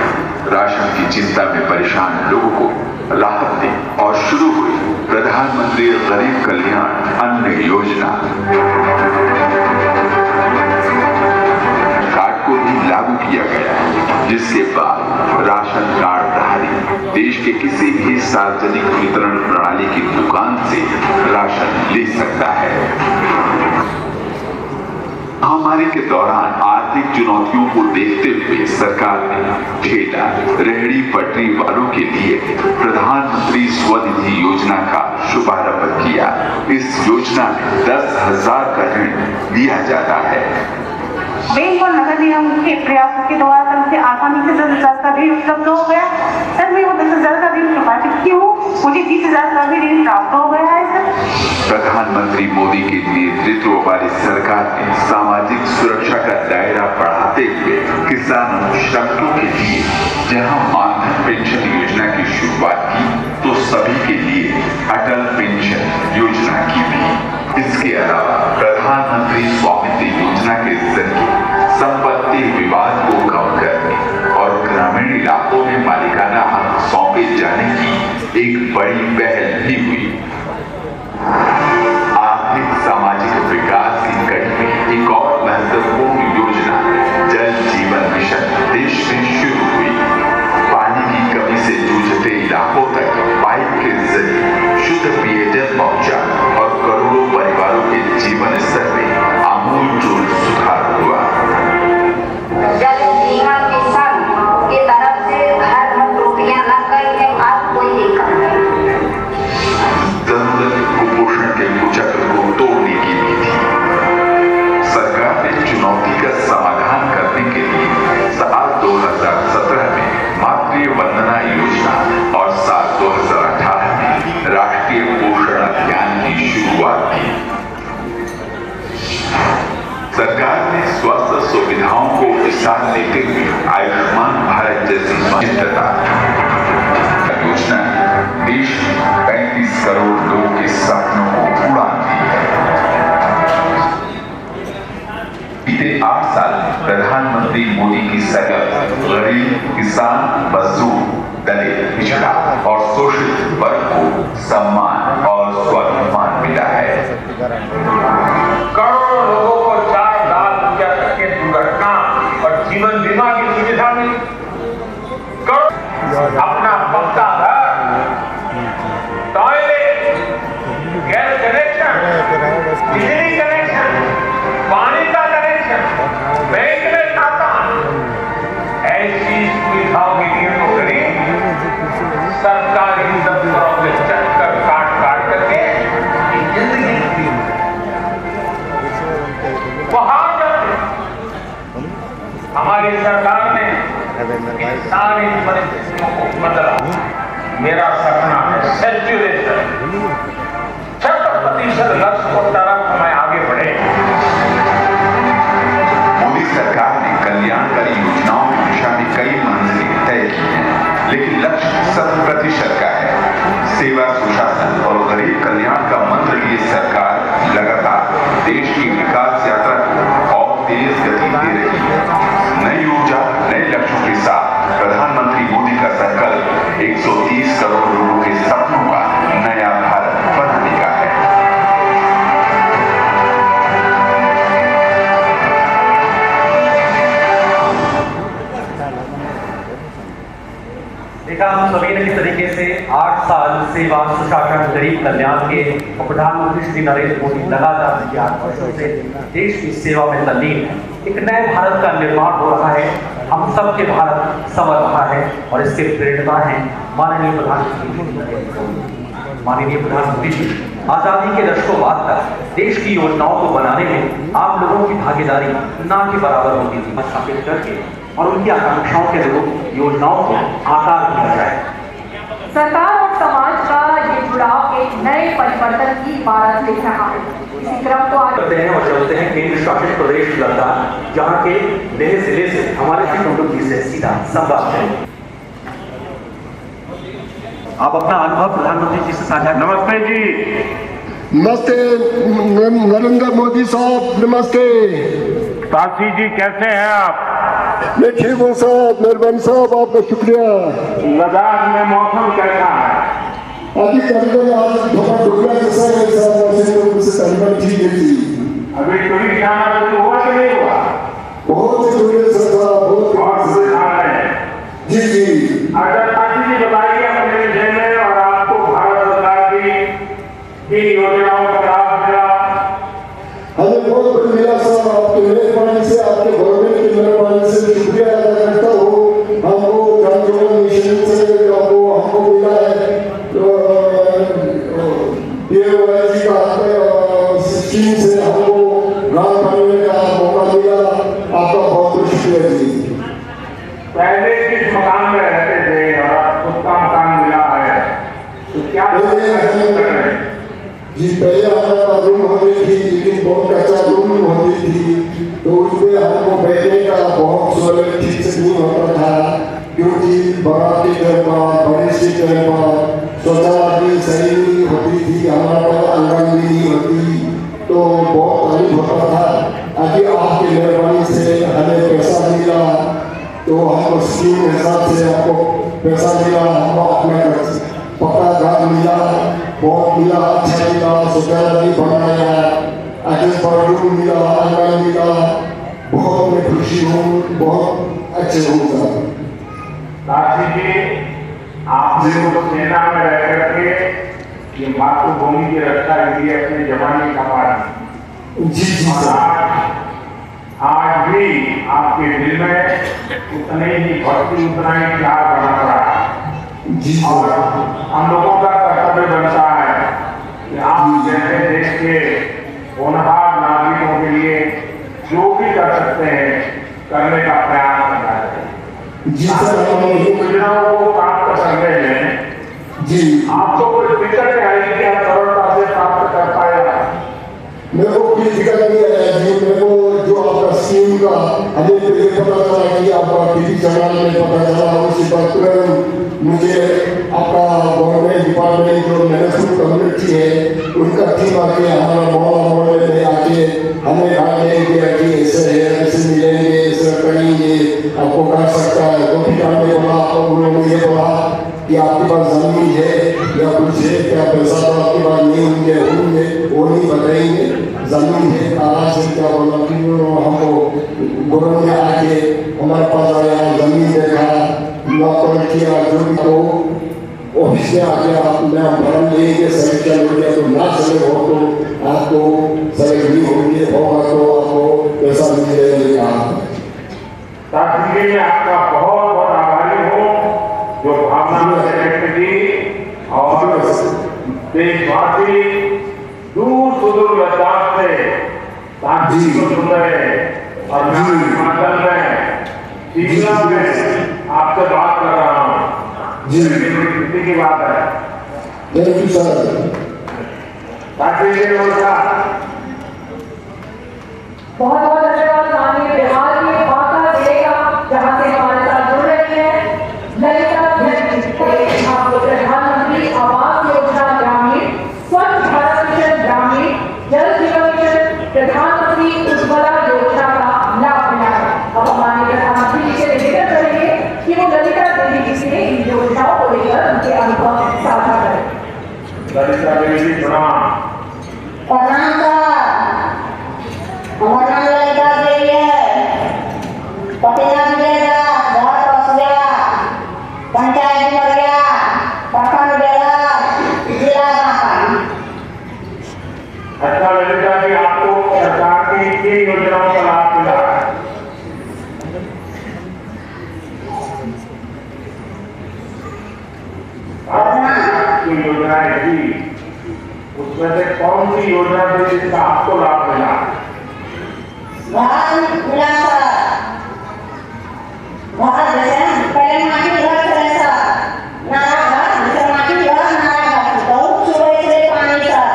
राशन की चिंता में परेशान लोगों को राहत दी और शुरू हुई प्रधानमंत्री गरीब कल्याण अन्न योजना। कार्ड को भी लागू किया गया, जिसके बाद राशन कार्डधारी देश के किसी भी सार्वजनिक वितरण प्रणाली की दुकान से राशन ले सकता है। महामारी के दौरान आर्थिक चुनौतियों को देखते हुए सरकार ने ठेला रेहड़ी पटरी वालों के लिए प्रधानमंत्री स्वनिधि योजना का शुभारंभ किया। इस योजना में 10,000 का ऋण दिया जाता है। बैंक और नगर निगम के प्रयासों के द्वारा तब से आसानी से 10,000 का ऋण उपलब्ध हो गया। सर मैं वो 10,000 का ऋण चुका चुकी हूँ, मुझे 20,000 का भी ऋण प्राप्त हो गया है सर। प्रधानमंत्री मोदी के नेतृत्व वाली सरकार ने सामाजिक सुरक्षा का दायरा बढ़ाते हुए किसानों श्रमिकों के लिए जहां मानधन पेंशन योजना की शुरुआत की, तो सभी के लिए अटल पेंशन योजना की भी। इसके अलावा प्रधानमंत्री स्वामित्व योजना के जरिए संपत्ति विवाद को कम करने और ग्रामीण इलाकों में मालिकाना हक सौंपे जाने की एक बड़ी पहल भी हुई। आर्थिक सामाजिक विकास की कड़ी में एक और महत्वपूर्ण योजना जल जीवन मिशन देश में शुरू हुई। पानी की कमी से जूझते इलाकों तक पाइप के जरिए शुद्ध पेयजल पहुंचा और करोड़ों परिवारों के जीवन स्तर में आमूलचूल सुधार हुआ। जल जीवन मिशन की तरफ से घर में टोटियां लग गई है, आज कोई दिक्कत नहीं। जरूरत कुपोषण के कुचक्र को तोड़ने की भी थी। सरकार ने चुनौती का समाधान करने के लिए साल 2017 में मातृ वंदना योजना और साल 2018 में राष्ट्रीय पोषण अभियान की शुरुआत की। सरकार ने स्वास्थ्य सुविधाओं को विस्तार देते हुए आयुष्मान भारत जैसी स्वच्छता योजना देश में 35 करोड़ लोगों के सपनों को उड़ान दी है। बीते 8 साल प्रधानमंत्री मोदी की सरकार गरीब, किसान, मजदूर, दलित, पिछड़ा और शोषित वर्ग को सम्मान और स्वाभिमान मिला है। करोड़ों लोगों को 4 लाख रुपया तक के दुर्घटना और जीवन बीमा की सुविधा मिली। अपना पक्का घर, टॉयलेट, गैस कनेक्शन, बिजली कनेक्शन, पानी का कनेक्शन, बैंक में खाता, ऐसी सुविधाओं की नींव को गरीब सरकारी दफ्तरों में चक्कर काट करके जिंदगी वहां हमारी सरकार ने सारी परिस्थितियों को बदला। मेरा सपना है सेचुरेशन, 100% लक्ष्य को तरफ हमें आगे बढ़े। मोदी सरकार ने कल्याणकारी योजनाओं की दिशा में कई मंजिलें तय की हैं, लेकिन लक्ष्य 100% का है। सेवा, सुशासन और गरीब कल्याण का मंत्र लिए सरकार लगातार देश की विकास यात्रा को और तेज गति दे रही है। नई ऊर्जा, नए लक्ष्यों के साथ प्रधानमंत्री मोदी का संकल्प 130 करोड़ लोगों के सपनों का नया भारत बनाने का है। देखा हम सभी ने किस तरीके से 8 साल सेवा, सुशासन, गरीब कल्याण के और प्रधानमंत्री श्री नरेंद्र मोदी लगातार 8 वर्षों से देश की सेवा में तल्लीन है। एक नए भारत का निर्माण हो रहा है। हम सबके भारत संवर रहा है और इसके प्रेरणा है माननीय प्रधानमंत्री जी। आजादी के दशकों बाद तक देश की योजनाओं को बनाने में आप लोगों की भागीदारी ना के बराबर होती थी। स्थापित करके और उनकी आकांक्षाओं के अनुरूप योजनाओं को आकार दिया जाए। सरकार और समाज का ये जुड़ाव एक नए परिवर्तन की इमारत लिख रहा है। इसी क्रम को आगे करते हैं और चलते हैं केंद्र शासित प्रदेश लद्दाख, जहाँ के लेह जिले से हमारे जी से सीधा संवाद करेंगे। आप अपना अनुभव प्रधानमंत्री जी से साझा। नमस्ते जी। नमस्ते नरेंद्र मोदी साहब, नमस्ते। काशी जी कैसे हैं आप? मैं ठीक हूँ साहब, मेहरबानी साहब, आपका शुक्रिया। लद्दाख में मौसम कैसा है? अभी करीबन आज थोड़ा डूबा जैसा है साहब, ठीक है जी। अभी टूरिस्ट जाना तो हुआ कि नहीं हुआ? बहुत ही टूरिस्ट बहुत जी जी। अगर काशी जी बताइए अपने विषय में और आपको भारत सरकार की योजनाओं का लाभ मिला? हमें बहुत कुछ मिला साहब, आपके मेहरबानी से, आपके गवर्नमेंट की मेहरबानी से शुक्रिया अदा करता हूँ। हमको जल जीवन मिशन से हमको मिला है DOIG का स्कीम से हमको ग्रांट बनने का मौका मिला। आपका बहुत बहुत शुक्रिया जी। पहले किस मकान में रहते थे और अब खुद का मकान मिला है तो क्या जी? पहले हमारा रूम होती थी, लेकिन बहुत अच्छा रूम होती थी, तो उसमें हमको बैठने का बहुत सहूलियत ठीक से नहीं होता था, क्योंकि बाराती के बाद बड़ी के बाद शौचालय सही नहीं होती थी, हमारा आंगन भी नहीं होती, तो बहुत तकलीफ होता था। अभी आपकी मेहरबानी से हमें पैसा मिला, तो हमको स्कीम के हिसाब से आपको पैसा मिला, हमको अपना पक्का घर मिला, बहुत मिला, अच्छा मिला, शौचालय बनाया, आगे रूम मिला, आंगन मिला, बहुत मैं खुशी हूँ, बहुत अच्छे हूँ सर। काशी जी, आपने तो सेना में रह करके ये मातृभूमि की रक्षा के लिए अपने जवानी का पानी जी जी सर। आज भी आपके दिल में उतने ही भक्ति, उतना ही प्यार बना पड़ा जी। और हम लोगों का कर्तव्य बनता है कि आप जैसे देश के होनहार नागरिकों के लिए जो भी कर सकते हैं करने का प्रयास करना चाहिए। जी सर। योजनाओं को प्राप्त करने में जी आपको कोई दिक्कत आई कि आप सरलता से प्राप्त कर पाएगा? मेरे को कोई दिक्कत नहीं आया जी। मेरे को जो आपका स्कीम का हमें ये पता चला कि आपका टीवी चैनल में पता चला, उसी पर तुरंत मुझे आपका गवर्नमेंट डिपार्टमेंट जो मैनेजमेंट कम्युनिटी है उनका टीम आके हमारा मोहल्ले में आके हमें गाने कि ऐसे है, ऐसे मिलेंगे, ऐसे करेंगे, आपको कर सकता है। तो भी हमने बोला, उन्होंने ये बोला कि आपके पास जमीन है या कुछ है क्या, पैसा तो आपके पास नहीं होंगे, वो नहीं बताएंगे, जमीन है काला से क्या बोला कि हमको गवर्नमेंट में आके हमारे पास आया, जमीन देखा, नौकर किया, जो भी तो ऑफिस में आके मैं भरन लेंगे, सही हो गया तो ना चले हो तो आपको सही नहीं होंगे, होगा तो आपको पैसा मिलेगा। ताकि मैं आपका बहुत बहुत आभारी हूँ जो भावना सेक्रेटरी जी और देशवासी दूर सुदूर लद्दाख से साथी को सुन रहे और मैं हिमाचल में शिमला में आपसे बात कर रहा हूँ जी। किसी की बात है? Thank you sir. Kashi ji नमस्कार। बहुत बहुत धन्यवाद माननीय बिहार के बांका जिले का, जहाँ से हमारे साथ जुड़ रही है ललिता प्रधानमंत्री आवास योजना ग्रामीण, स्वच्छ भारत मिशन ग्रामीण, जल जीवन मिशन, प्रधानमंत्री उज्ज्वला योजना का लाभ मिला है। अब हमारे प्रधानमंत्री जी से निवेदन करेंगे कि वो ललिता देवी जी से इन योजनाओं को लेकर उनके अनुभव साझा करें। ललिता देवी जी प्रणाम। हमारा लड़का देवी है। सी योजना थी जिसका आपको लाभ मिला? मिला सर, जैसे पहले माटी घर चले सर, नारा घर, जैसे माटी घर नारा घर, बहुत सुबह से पानी सर,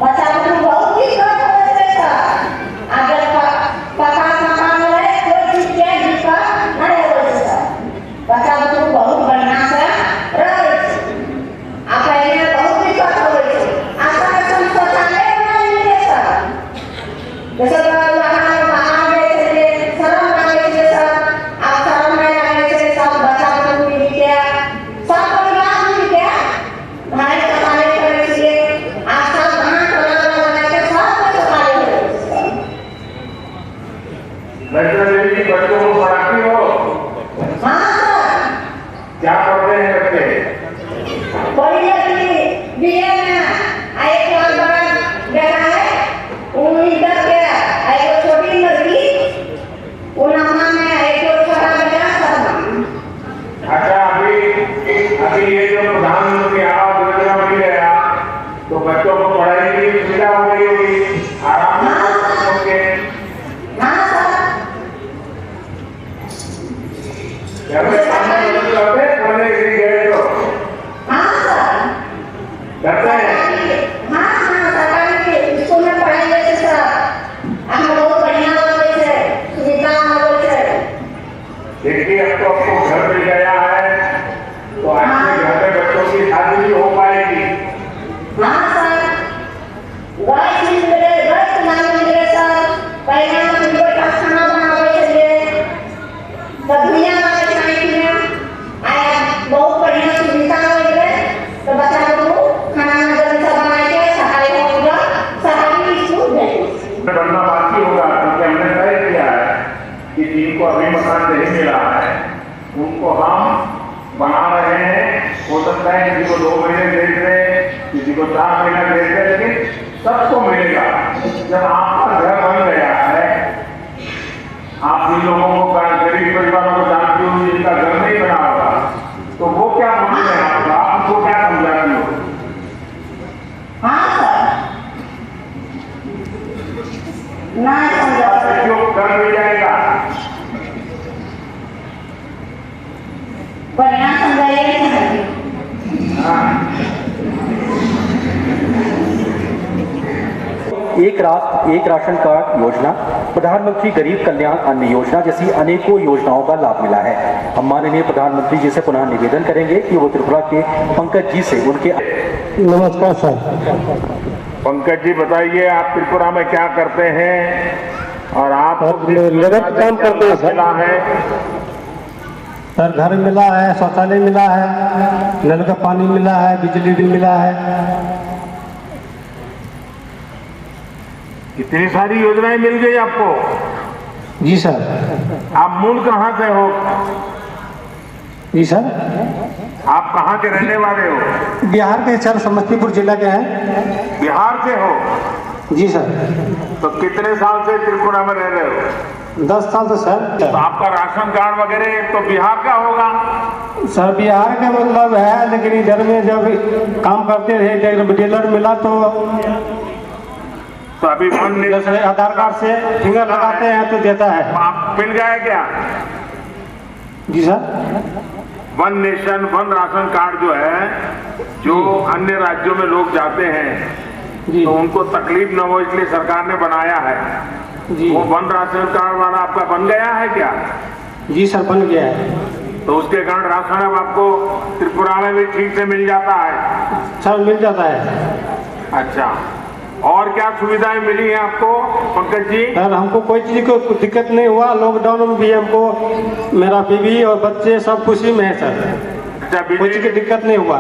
बच्चा को बहुत दिक्कत होते थे सर। अगर पका मकान रहे कोई चीज के दिक्कत नहीं होती सर, बच्चा को बहुत बढ़िया से रहे। अब पहले बहुत दिक्कत हो गई थी, आशा से शौचालय नहीं मिले सर, जैसे बच्चों को पढ़ाती हो? क्या पढ़ते हैं बच्चे? अच्छा, अभी ये जो प्रधानमंत्री आवास योजना मिल गया तो बच्चों को पढ़ाई की सुविधा हो गई होगी, आराम से होंगे। घर में सामने करते हैं, पढ़ने के लिए गए तो करते हैं। सरकारी स्कूल में पढ़ाई लेते सर, हम बहुत बढ़िया होते थे, सुविधा होते थे। देखिए, अब तो आपको घर मिल गया है तो आपके घर में बच्चों की शादी भी हो पाएगी। हाँ सर, गैस मिले, गैस नहीं मिले सर, पहले हम बेटा खाना बनावे थे, दुनिया बहुत बढ़िया सुविधा हो गए तो बच्चा को खाना जल्दी से बना के सफाई होगा, सफाई स्कूल में बनना बाकी होगा, क्योंकि हमने तय किया है कि जिनको अभी मकान नहीं मिला है उनको हम बना रहे हैं। हो सकता है किसी को 2 महीने देख रहे, किसी को 4 महीना देख रहे, लेकिन सबको मिलेगा। जब आपका घर बन गया है, आप जिन लोगों को गरीब परिवारों को जानती हो जिनका घर नहीं बना होगा, तो वो क्या बोलते हैं आपका, आप उनको क्या समझाती हो? हाँ सर, नहीं समझा जो घर मिल जाएगा बढ़िया समझाइए। एक राष्ट्र एक राशन कार्ड योजना, प्रधानमंत्री गरीब कल्याण अन्न योजना जैसी अनेकों योजनाओं का लाभ मिला है। हम माननीय प्रधानमंत्री जी से पुनः निवेदन करेंगे कि वो त्रिपुरा के पंकज जी से उनके। नमस्कार सर। पंकज जी बताइए, आप त्रिपुरा में क्या करते हैं और आप लगातार काम करते हैं सर, घर मिला है, शौचालय मिला है, नल का पानी मिला है, बिजली भी मिला है। कितनी सारी योजनाएं मिल गई आपको? जी सर। आप मूल कहाँ से हो? जी सर। आप कहाँ के रहने वाले हो? बिहार के सर, समस्तीपुर जिला के हैं। बिहार से हो? जी सर। तो कितने साल से त्रिपुरा में रह रहे हो? 10 साल से सर। तो आपका राशन कार्ड वगैरह तो बिहार का होगा? सर बिहार का मतलब है, लेकिन इधर में जब काम करते रहे डीलर मिला तो अभी आधार कार्ड से फिंगर लगाते हैं तो देता है। आप मिल गया क्या? जी sir. One nation one ration card जो है, जो अन्य राज्यों में लोग जाते हैं तो उनको तकलीफ न हो इसलिए सरकार ने बनाया है। वो वन राशन कार्ड वाला आपका बन गया है क्या? जी सर, बन गया है। तो उसके कारण राशन अब आपको त्रिपुरा में भी ठीक से मिल जाता है? सर मिल जाता है। अच्छा, और क्या सुविधाएं मिली हैं आपको पंकज जी? सर हमको कोई चीज को दिक्कत नहीं हुआ, लॉकडाउन में भी हमको, मेरा बीवी और बच्चे सब खुशी में है सर। अच्छा, कोई चीज की दिक्कत नहीं हुआ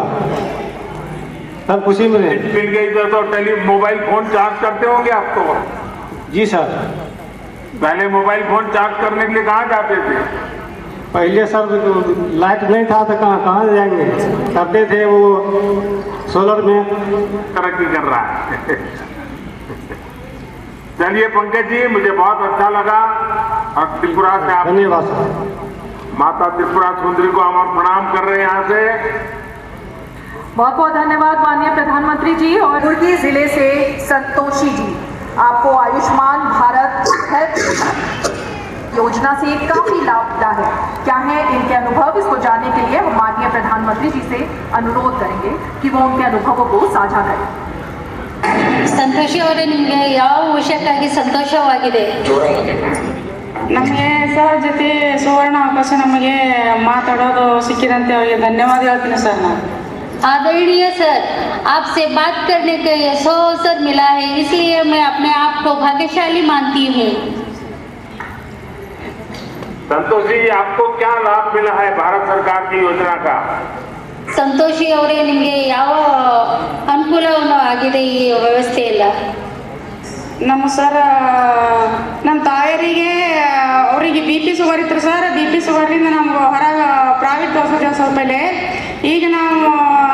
सर, खुशी में है। मिल गई तो मोबाइल फोन चार्ज करते होंगे आप तो? जी सर। पहले मोबाइल फोन चार्ज करने के लिए कहाँ जाते थे? पहले सर लाइट नहीं था तो कहाँ जाएंगे, करते थे वो सोलर में। तरक्की कर रहा है। चलिए पंकज जी, मुझे बहुत अच्छा लगा और त्रिपुरा से आप, धन्यवाद सर। माता त्रिपुरा सुंदरी को हम प्रणाम कर रहे हैं यहाँ से। बहुत बहुत धन्यवाद माननीय प्रधानमंत्री जी। और रुड़की जिले से संतोषी जी, आपको आयुष्मान भारत हेल्थ योजना से काफी लाभ मिला है, क्या है इनके अनुभव, इसको जानने के लिए हम माननीय प्रधानमंत्री जी से अनुरोध करेंगे कि वो उनके अनुभवों को साझा करें। ಸಂತೋಷಿ ಅವರೇ, ನಿಮಗೆ ಯಾವ ವಿಷಯಕ್ಕಾಗಿ ಸಂತೋಷವಾಗಿದೆ? ನಮಗೆ ಸರ್ ಜೊತೆ ಸುವರ್ಣ ಅವಕಾಶ ನಮಗೆ ಮಾತಾಡೋದು ಸಿಕ್ಕಿದಂತೆ ಅವರಿಗೆ ಧನ್ಯವಾದ ಹೇಳ್ತೀನಿ ಸರ್ ನಾನು। आदरणीय सर, आपसे बात करने का ये अवसर मिला है, इसलिए मैं अपने आप को भाग्यशाली मानती हूँ। संतोष जी, आपको क्या लाभ मिला है भारत सरकार की योजना का? ಸಂತೋಷಿ ಅವರೇ, ನಿಮಗೆ ಯಾವ ಅನುಕೂಲವನ್ನು ಆಗಿದೆ ಈ ವ್ಯವಸ್ಥೆಯಲ್ಲ? ನಮ್ಮ ಸರ್, ನಮ್ಮ ತಾಯರಿಗೆ ಅವರಿಗೆ ಬಿ ಪಿ ಶುಗರ್ ಇತ್ತು ಸರ್, ಬಿ ಪಿ ಶುಗರ್ಲಿಂದ ನಮ್ಗೆ ಹೊರಗೆ ಪ್ರೈವೇಟ್ ತೋರಿಸಿದ್ದೇವೆ ಸರ್ ಪहिले। ಈಗ ನಾವು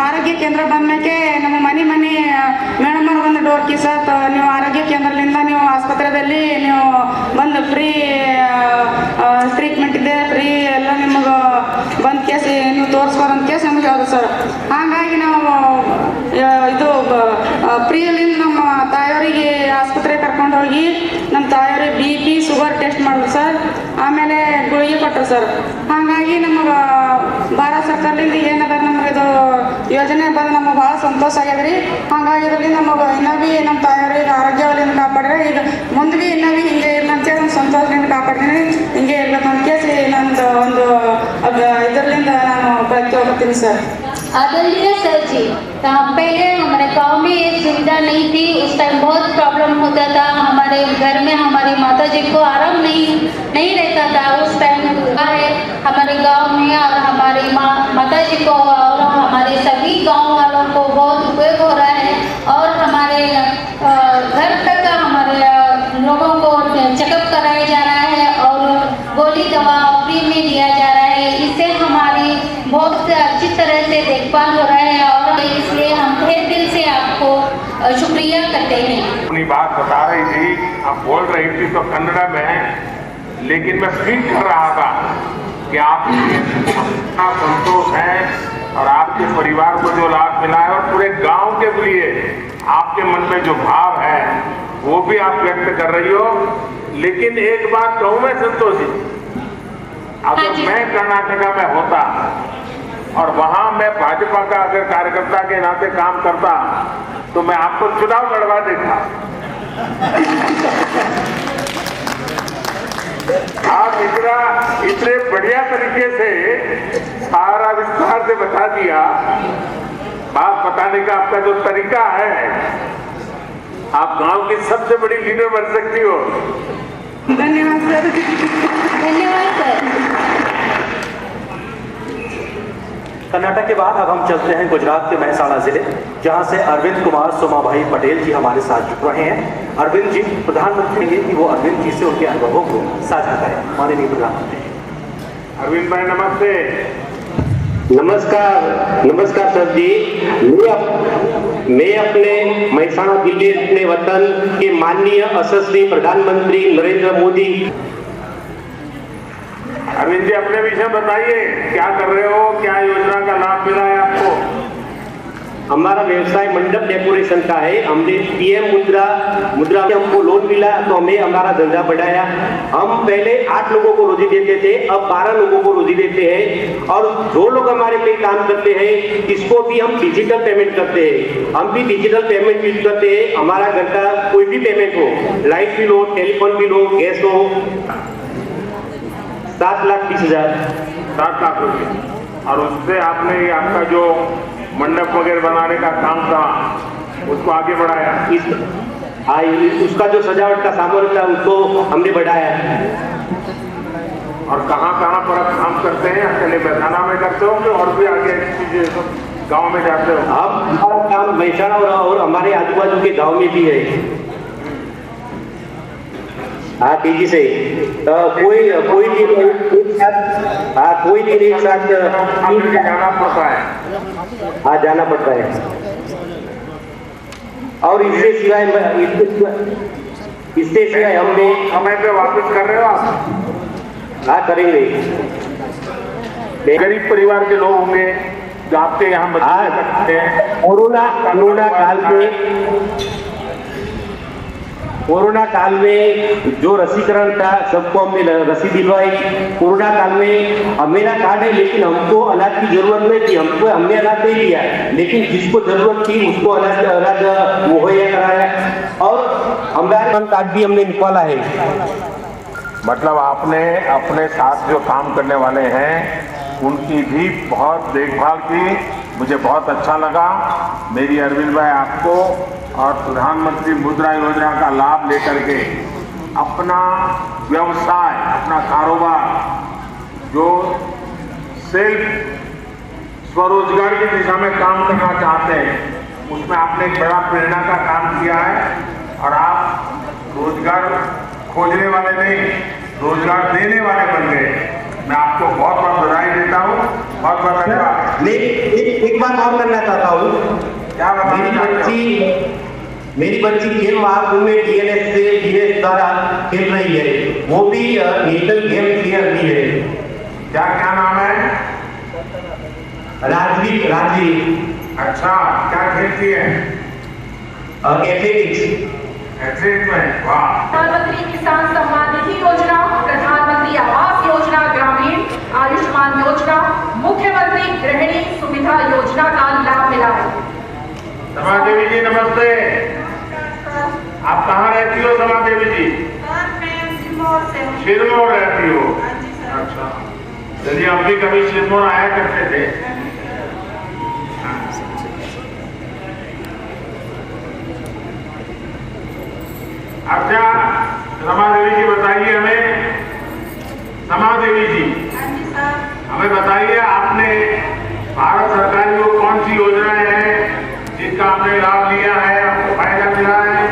ಆರೋಗ್ಯ ಕೇಂದ್ರ ಬಂದ್ಮೇಲೆ ನಮ್ಮ ಮನೆ ಮೇಡಮ್ ಅವ್ರು ಬಂದು ಡೋರ್ ಕೀಸ ನೀವು ಆರೋಗ್ಯ ಕೇಂದ್ರದಿಂದ ನೀವು ಆಸ್ಪತ್ರೆಯಲ್ಲಿ ನೀವು ಬಂದು ಫ್ರೀ ಟ್ರೀಟ್ಮೆಂಟ್ ಇದೆ, ಫ್ರೀ ಎಲ್ಲ ನಿಮಗೆ ಬಂದು ಕೇಸಿ ನೀವು ತೋರಿಸ್ಬಾರಂತ ಕೇಸ್ ನಮ್ಗೆ ಹೇಳ್ದು ಸರ್। ಹಾಗಾಗಿ ನಾವು ಇದು ಫ್ರೀಯಲ್ಲಿಂದ ನಮ್ಮ ತಾಯಿಯವರಿಗೆ ಆಸ್ಪತ್ರೆ ಕರ್ಕೊಂಡು ಹೋಗಿ ನಮ್ಮ ತಾಯಿಯವ್ರಿಗೆ ಬಿ ಪಿ ಶುಗರ್ ಟೆಸ್ಟ್ ಮಾಡಿದ್ರು ಸರ್, ಆಮೇಲೆ ಗುಳಿಗೆ ಕೊಟ್ಟರು ಸರ್। ಹಾಗಾಗಿ ನಮಗೆ ಭಾರತ ಸರ್ಕಾರದಿಂದ ಏನದ ನಮಗೆ ಇದು ಯೋಜನೆ ಬಂದು ನಮಗೆ ಭಾಳ ಸಂತೋಷ ಆಗ್ಯದ್ರಿ। ಹಾಗಾಗಿ ಇದರಲ್ಲಿ ನಮಗೆ ಇನ್ನೂ ಭೀ ನಮ್ಮ ತಾಯಿಯವ್ರಿಗೆ ಆರೋಗ್ಯವನ್ನು ಕಾಪಾಡ್ರೆ ಈಗ ಮುಂದೆ ಭೀ ಇನ್ನೂ ಭೀ ಹಿಂಗೆ ಇರ್ಲಂತೇಳಿ ನಮ್ಮ ಸಂತೋಷದಿಂದ ಕಾಪಾಡ್ತೀನಿ, ಹಿಂಗೆ ಇರ್ಬೇಕು ಅಂತ ಕೇಸಿ ನಂದು ಒಂದು ಇದರಿಂದ ನಾನು ಪ್ರಯತ್ನ ಹೋಗ್ತೀನಿ ಸರ್। आदरणीय सर जी, पहले हमारे गांव में ये सुविधा नहीं थी, उस टाइम बहुत प्रॉब्लम होता था, हमारे घर में हमारी माता जी को आराम नहीं रहता था। उस टाइम हमारे गांव में और हमारी माता जी को और हमारे सभी गांव वालों को बहुत उपयोग हो रहा है, और हमारे घर तक हमारे लोगों को चेकअप कराया जा रहा है और गोली दवा फ्री में दिया जा रहा है। इससे हमारी बहुत अच्छी तरह से देखभाल हो रहा है, और इसलिए हम तहे दिल से आपको शुक्रिया करते हैं। अपनी बात बता रही थी, आप बोल रही थी तो कन्नड़ा में, लेकिन मैं फील कर रहा था कि आप इतना संतोष है और आपके परिवार को जो लाभ मिला है और पूरे गांव के लिए आपके मन में जो भाव है वो भी आप व्यक्त कर रही हो। लेकिन एक बात कहूँ मैं संतोष जी, अगर मैं कर्नाटका में होता और वहां मैं भाजपा का अगर कार्यकर्ता के नाते काम करता तो मैं आपको चुनाव लड़वा देता। आप इतने बढ़िया तरीके से सारा विस्तार से बता दिया, बात बताने का आपका जो तरीका है, आप गांव की सबसे बड़ी लीडर बन सकती हो। धन्यवाद सर। धन्यवाद सर। कर्नाटक के बाद अब हम चलते हैं गुजरात के मेहसाणा जिले, जहां से अरविंद कुमार सोमाभाई पटेल जी हमारे साथ जुड़ रहे हैं। अरविंद जी, प्रधानमंत्री ने कि वो अरविंद जी से उनके अनुभवों को साझा करें। माननीय प्रधानमंत्री। अरविंद भाई नमस्ते। नमस्कार सर जी। मैं अपने मेहसाणा जिले अपने वतन के माननीय यशस्वी प्रधानमंत्री नरेंद्र मोदी। अरविंद जी, अपने विषय बताइए, क्या कर रहे हो, क्या योजना का लाभ मिला है आपको? हमारा व्यवसाय मंडप डेकोरेशन का है। हमने पीएम मुद्रा से हमको लोन मिला तो हमें हमारा धंधा बढ़ाया। हम पहले 8 लोगों को रोजी देते थे, अब 12 लोगों को रोजी देते हैं, और 2 लोग हमारे पे काम करते हैं, इसको भी हम डिजिटल पेमेंट करते हैं। हम भी डिजिटल पेमेंट यूज करते हैं। हमारा घर का कोई भी पेमेंट हो, लाइट बिल हो, टेलीफोन बिल हो, गैस हो, 7,20,000। 7 लाख रुपये। और उससे आपने आपका जो मंडप वगैरह बनाने का काम था उसको आगे बढ़ाया। उसका जो सजावट का सामान था उसको हमने बढ़ाया। और कहाँ पर आप काम करते हैं? अकेले मेहसाणा में करते हो कि और भी आगे गांव में जाते हो? अब हमारा काम मेहसाणा और हमारे आजू बाजू के गांव में भी है। हाँ, तेजी से कोई दिन एक साथ जाना पड़ता है। हाँ, जाना पड़ता है। और इससे सिवाय हमने समय पे वापस कर रहे हो आप? हाँ, करेंगे। गरीब परिवार के लोग होंगे, जो आपके यहाँ बच्चे सकते हैं। कोरोना काल में जो रसीकरण था सबको हमने रसी दिलवाई। कोरोना काल में मेरा कार्ड है लेकिन हमको अनाज की जरूरत नहीं थी, हमने अनाज नहीं लिया, लेकिन जिसको जरूरत थी उसको अनाज मुहैया कराया और हमारा कार्ड भी हमने निकाला है। मतलब आपने अपने साथ जो काम करने वाले हैं उनकी भी बहुत देखभाल की, मुझे बहुत अच्छा लगा। मेरी अरविंद भाई आपको और प्रधानमंत्री मुद्रा योजना का लाभ लेकर के अपना व्यवसाय, अपना कारोबार जो सेल्फ स्वरोजगार की दिशा में काम करना चाहते हैं उसमें आपने एक बड़ा प्रेरणा का काम किया है और आप रोजगार खोजने वाले नहीं, रोजगार देने वाले बन गए। मैं आपको बहुत बहुत बधाई देता हूँ, बहुत बहुत धन्यवाद। एक बात और करना चाहता हूँ, क्या मेरी बच्ची खेल महाकुंभ में DNS से DNS द्वारा खेल रही है, वो भी नेशनल गेम प्लेयर भी है। क्या नाम है? राजवी। अच्छा, क्या खेलती है? एथलेटिक्स में। वाह। प्रधानमंत्री किसान सम्मान निधि योजना, प्रधानमंत्री आवास योजना ग्रामीण, आयुष्मान योजना, मुख्यमंत्री गृहिणी सुविधा योजना का लाभ मिला है। समा देवी जी नमस्ते। आप कहाँ रहती हो समा देवी जी? सिरमौर रहती हो। अच्छा, चलिए हम भी कभी सिरमौर आया करते थे। अच्छा रमा देवी जी बताइए हमें, समा देवी जी हमें बताइए आपने भारत सरकार की वो कौन सी योजनाएं हैं जिसका आपने लाभ लिया है, आपको फायदा मिला है?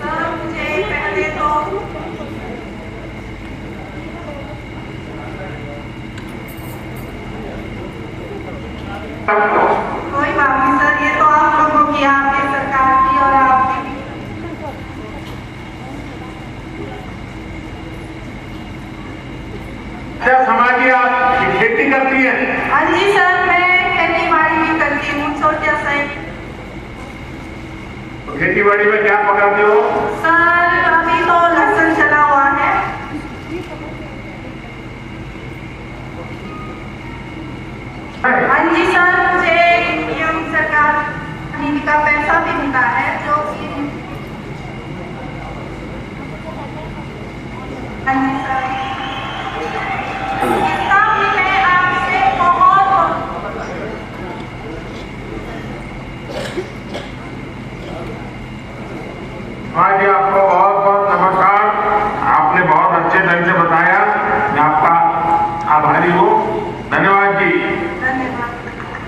सर मुझे पहले तो कोई बात नहीं सर, ये तो आप लोगों की, आपकी सरकार की और आपकी। क्या समाजी आप खेती करती हैं? हाँ जी सर, मैं खेती बाड़ी भी करती हूँ छोटा सा। तो खेती बाड़ी में क्या पकाते हो? सर अभी तो लहसुन चला हुआ है। हाँ जी सर, मुझे पीएम सरकार निधि का पैसा भी मिला है जो कि हाँ जी सर, इसका भी मैं आपसे बहुत हाँ जी, आपको बहुत बहुत नमस्कार। आपने बहुत अच्छे ढंग से बताया, मैं आपका आभारी हूँ। धन्यवाद जी।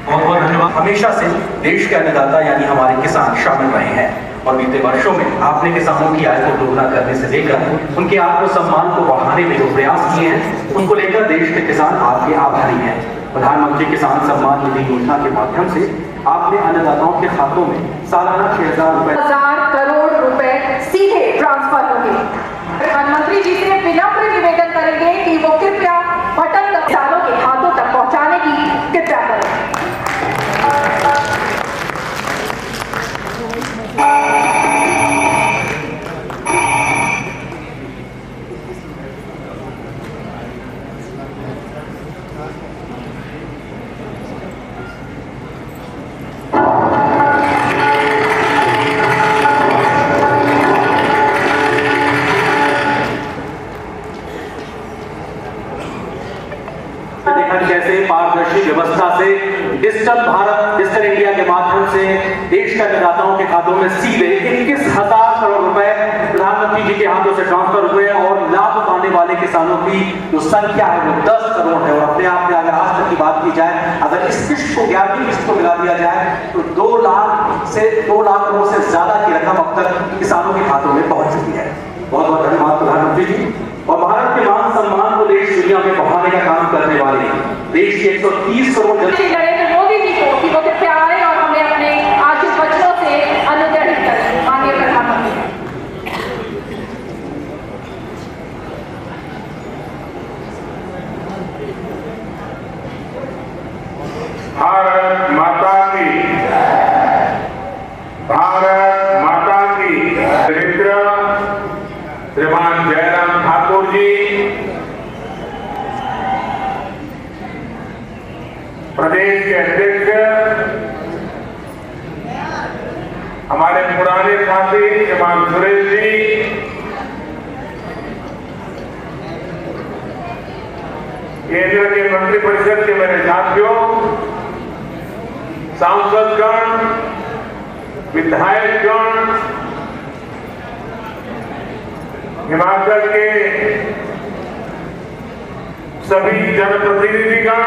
बहुत बहुत धन्यवाद। हमेशा से देश के अन्नदाता यानी हमारे किसान शामिल रहे हैं और बीते वर्षों में आपने किसानों की आय को दोगुना करने से लेकर उनके आत्मसम्मान को बढ़ाने में जो प्रयास किए हैं उनको लेकर देश के किसान आपके आभारी हैं। प्रधानमंत्री किसान सम्मान निधि योजना के माध्यम से आपने अन्नदाताओं के खातों में सालाना 6,000 करोड़ रुपए सीधे ट्रांसफर होंगे। प्रधानमंत्री जी से विनम्र निवेदन करेंगे कि वो कृपया बटन किसानों के हाथों तक पहुंचाने की कृपया करें। जैसे पारदर्शी व्यवस्था से डिजिटल भारत, डिजिटल इंडिया के माध्यम से देश के अन्नदाताओं के खातों में सीधे 21,000 करोड़ रुपए प्रधानमंत्री जी के हाथों से ट्रांसफर हुए और लाभ पाने वाले किसानों की जो संख्या है वो 10 करोड़ है। और अपने आप में अगर आज तक की बात की जाए, अगर इस किस्त को 11वीं किस्त को मिला दिया जाए तो 2 लाख करोड़ से ज्यादा की रकम अब तक किसानों के खातों में पहुंच चुकी है। बहुत बहुत धन्यवाद प्रधानमंत्री जी। और भारत के मान सम्मान को देश दुनिया में बढ़ाने का काम करने वाले देश के 130 करोड़ नरेंद्र मोदी जी को कि वो कृपया आए और हमें अपने आज बच्चों से अनुग्रहित करें। माननीय प्रधानमंत्री। भारत प्रदेश के अध्यक्ष हमारे पुराने साथी श्रीमान सुरेश जी, केंद्र के मंत्रिपरिषद के मेरे साथियों, सांसदगण, विधायकगण, हिमाचल के सभी जनप्रतिनिधिगण,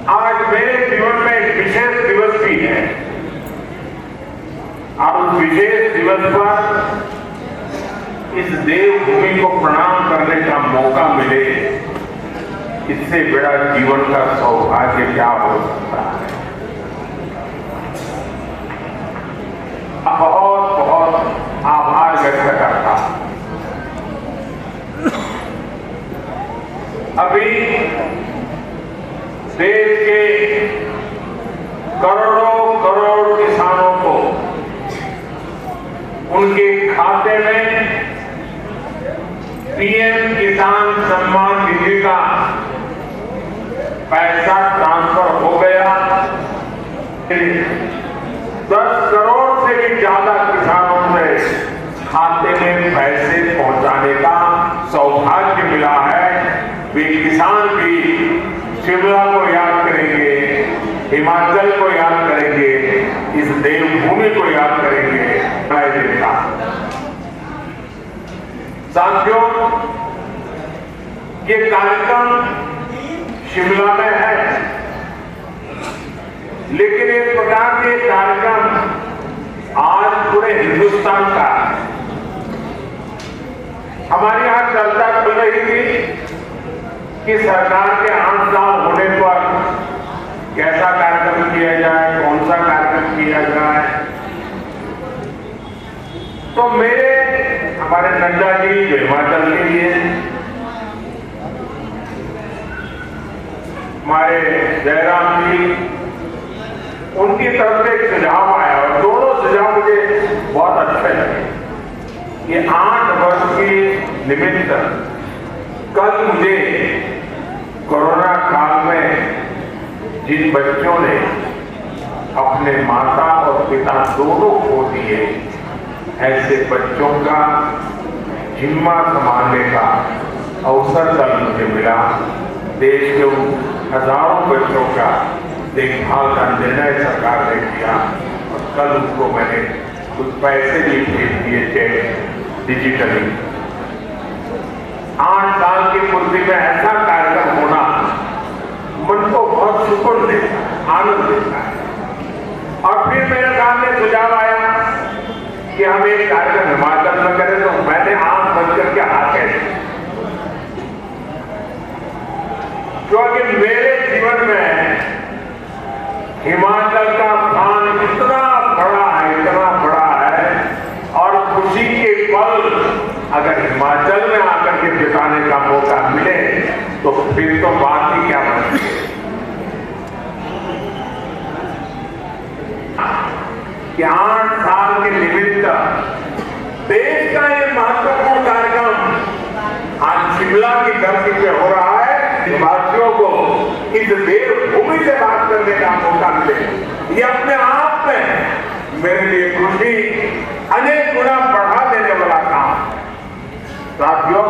आज मेरे जीवन में एक विशेष दिवस भी है और उस विशेष दिवस पर इस देवभूमि को प्रणाम करने का मौका मिले, इससे बड़ा जीवन का सौभाग्य क्या हो सकता है। बहुत बहुत आभार व्यक्त करता। अभी देश के करोड़ों करोड़ किसानों को उनके खाते में पीएम किसान सम्मान निधि का पैसा ट्रांसफर हो गया। 10 करोड़ से भी ज्यादा किसानों के खाते में पैसे पहुंचाने का सौभाग्य मिला है। वे किसान भी शिमला को याद करेंगे, हिमाचल को याद करेंगे, इस देवभूमि को याद करेंगे। साथियों, ये कार्यक्रम शिमला में है, लेकिन एक प्रकार के कार्यक्रम आज पूरे हिंदुस्तान का है। हमारे यहां चर्चा चल रही थी कि सरकार के 8 साल होने पर कैसा कार्यक्रम किया जाए, कौन सा कार्यक्रम किया जाए। तो हमारे नड्डा जी जो हिमाचल के लिए, हमारे जयराम जी, उनकी तरफ से एक सुझाव आया और दोनों सुझाव मुझे बहुत अच्छे लगे। ये 8 वर्ष के निमित्त कल मुझे कोरोना काल में जिन बच्चों ने अपने माता और पिता दोनों खो दिए, ऐसे बच्चों का जिम्मा संभालने का अवसर कल मुझे मिला। देश के उन हजारों बच्चों का देखभाल का निर्णय सरकार ने किया और कल उनको मैंने कुछ पैसे भी भेज दिए थे डिजिटली। 8 साल की पूर्ति में ऐसा कार्यक्रम होना मन को बहुत सुकून देता है, आनंद देता है। और फिर मेरे सामने सुझाव आया कि हम एक कार्यक्रम हिमाचल में करें, तो मैंने आंख बंद करके हाथ कैसे, क्योंकि मेरे जीवन में हिमाचल का स्थान इतना बड़ा है और खुशी के पल अगर हिमाचल में आकर के बिताने का मौका मिले तो फिर तो बात ही क्या बनती है कि 8 साल के निमित्त देश का ये महत्वपूर्ण कार्यक्रम आज शिमला की धरती पे हो रहा है। वासियों को इस देवभूमि से बात करने का मौका मिले, ये अपने आप में मेरे लिए खुशी अनेक गुना बढ़ा देने वाला काम। साथियों,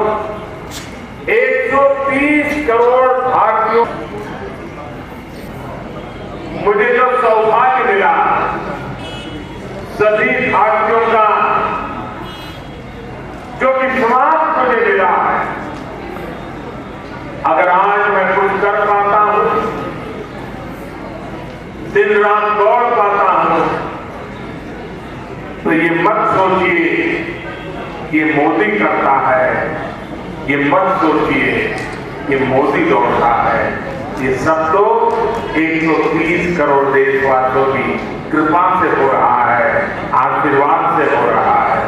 130 करोड़ भारतीयों, मुझे जो सौभाग्य मिला सभी भारतीयों का जो विश्वास मुझे मिला है, अगर आज मैं कुछ कर पाता हूं, दिन रात दौड़ पाता हूं, तो ये मत सोचिए ये मोदी करता है, ये मत सोचिए ये मोदी दौड़ता है। ये सब तो 130 करोड़ देशवासियों की कृपा से हो रहा है, आशीर्वाद से हो रहा है,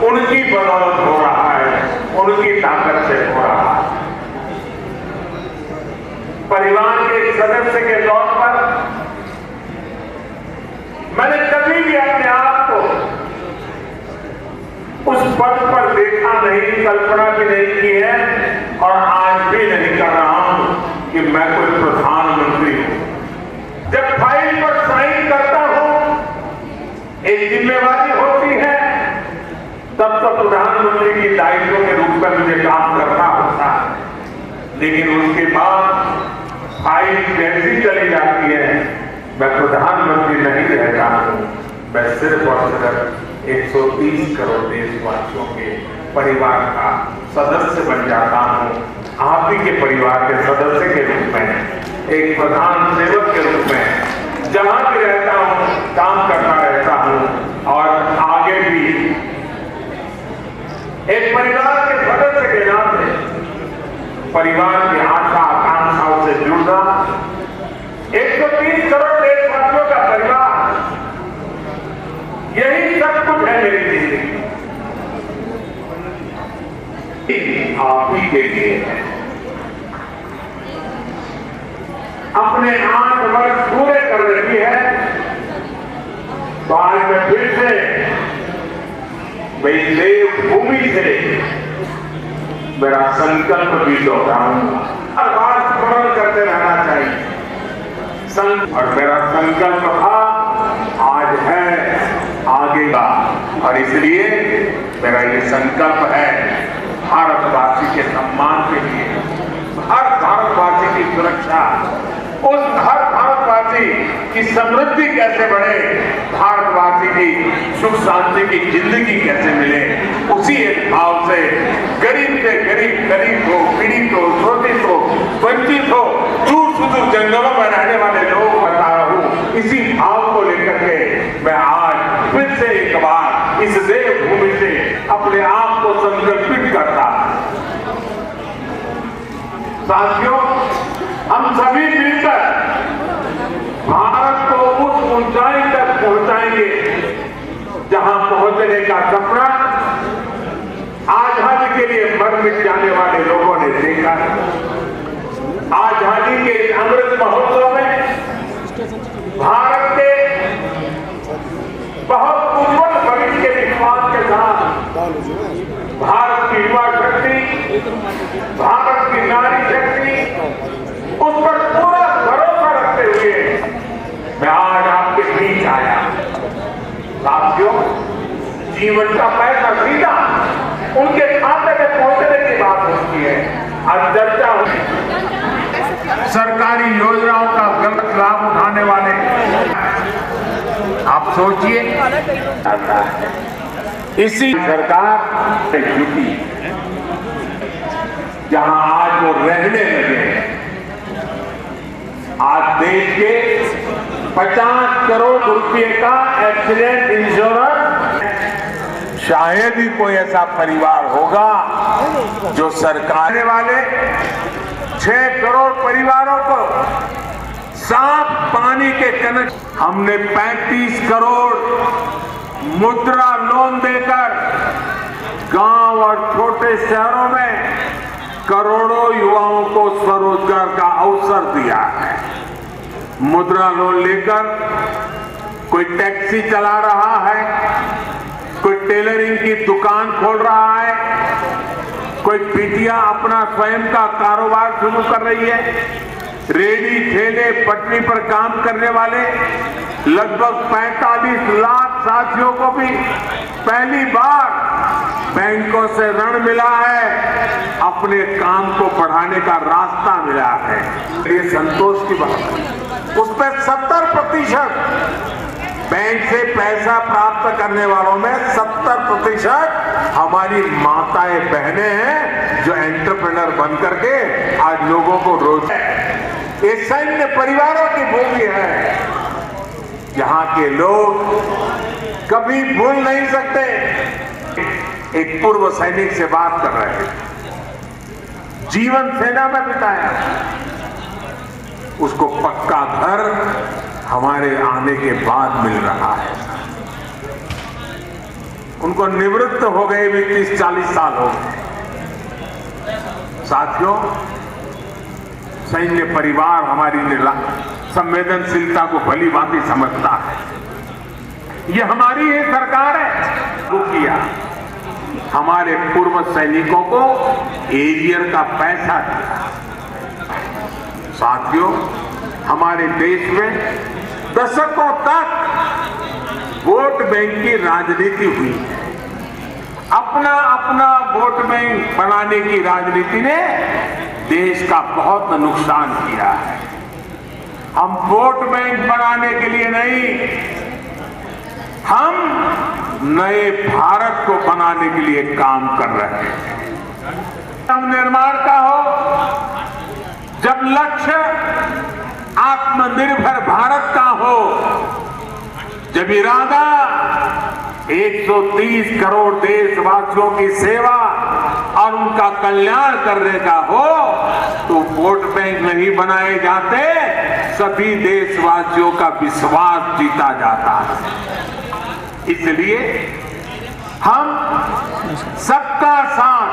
उनकी बदौलत हो रहा है, उनकी ताकत से हो रहा है। परिवार के एक सदस्य के तौर पर मैंने कभी भी अपने आप को उस पद पर देखा नहीं, कल्पना भी नहीं की है और आज भी नहीं कर रहा हूं दायित्व के रूप में मुझे काम करना होता है, लेकिन उसके बाद फाइल जैसी चली जाती है, मैं प्रधानमंत्री नहीं रहता हूँ, मैं सिर्फ और सिर्फ 130 करोड़ देशवासियों के परिवार का सदस्य बन जाता हूँ। आप ही के परिवार के सदस्य के रूप में, एक प्रधान सेवक के रूप में जहां भी रहता हूँ काम करता रहता हूँ, और आगे भी एक परिवार के सदस्य के नाते परिवार की आशा आकांक्षाओं से जुड़ना, 130 करोड़ देशवासियों का परिवार, यही सब कुछ है मेरी जिंदगी। आप ही के लिए है। अपने 8 वर्ष पूरे कर रही है, तो आज मैं फिर से मेरी देवभूमि से मेरा संकल्प भी दोहराऊंगा। हर बार स्मरण करते रहना चाहिए। और मेरा संकल्प था, आज है, आगे का, और इसलिए मेरा ये संकल्प है भारतवासी के सम्मान के लिए, हर भारतवासी की सुरक्षा, उस हर भारतवासी की समृद्धि कैसे बढ़े, भारतवासी की सुख शांति की जिंदगी कैसे मिले, उसी एक भाव से गरीब से गरीब हो, पीड़ित हो, शोषित हो, वंचित हो, दूर सुदूर जंगलों में रहने वाले लोग बता रहा हूँ, इसी भाव को लेकर के मैं आज फिर से एक बार इस देवभूमि से अपने आप को संकल्पित करता। साथियों, हम सभी मिलकर भारत को उस ऊंचाई तक पहुंचाएंगे जहां पहुंचने का सपना आजादी के लिए मर मिट जाने वाले लोगों ने देखा। आजादी के अमृत महोत्सव में भारत के बहुत उज्जवल भविष्य के विश्वास के साथ भारत की युवा शक्ति, भारत की नारी शक्ति, उस पर पूरा भरोसा रखते हुए मैं आज आपके बीच आया। साथियों, जीवन का पैसा सीधा उनके खाते में पहुंचने की बात होती है। आज चर्चा सरकारी योजनाओं का गलत लाभ उठाने वाले, आप सोचिए, इसी सरकार जुटी जहां आज वो रहने लगे। आज देश के 50 करोड़ रुपए का एक्सीडेंट इंश्योरेंस, शायद ही कोई ऐसा परिवार होगा जो सरकार वाले 6 करोड़ परिवारों को साफ पानी के कनेक्शन, हमने 35 करोड़ मुद्रा लोन देकर गांव और छोटे शहरों में करोड़ों युवाओं को स्वरोजगार का अवसर दिया है। मुद्रा लोन लेकर कोई टैक्सी चला रहा है, कोई टेलरिंग की दुकान खोल रहा है, कोई बिटिया अपना स्वयं का कारोबार शुरू कर रही है। रेडी ठेले पटरी पर काम करने वाले लगभग 45 लाख साथियों को भी पहली बार बैंकों से ऋण मिला है, अपने काम को बढ़ाने का रास्ता मिला है। ये संतोष की बात है। उस पर 70% बैंक से पैसा प्राप्त करने वालों में 70% हमारी माताएं बहनें हैं जो एंटरप्रेन्योर बन करके आज लोगों को रोजगार। ये सैन्य परिवारों की भूमि है जहां के लोग कभी भूल नहीं सकते। एक पूर्व सैनिक से बात कर रहे हैं, जीवन सेना में बिताया, उसको पक्का घर हमारे आने के बाद मिल रहा है। उनको निवृत्त हो गए भी 30-40 साल हो गए। साथियों, सैन्य परिवार हमारी संवेदनशीलता को भली भांति समझता है। ये हमारी ही सरकार है वो किया, हमारे पूर्व सैनिकों को एरियर का पैसा दिया। साथियों, हमारे देश में दशकों तक वोट बैंक की राजनीति हुई है। अपना अपना वोट बैंक बनाने की राजनीति ने देश का बहुत नुकसान किया है। हम वोट बैंक बनाने के लिए नहीं, हम नए भारत को बनाने के लिए काम कर रहे हैं। निर्माण का हो, जब लक्ष्य आत्मनिर्भर भारत का हो, जब इरादा 130 करोड़ देशवासियों की सेवा और उनका कल्याण करने का हो, तो वोट बैंक नहीं बनाए जाते, सभी देशवासियों का विश्वास जीता जाता है। इसलिए हम सबका साथ,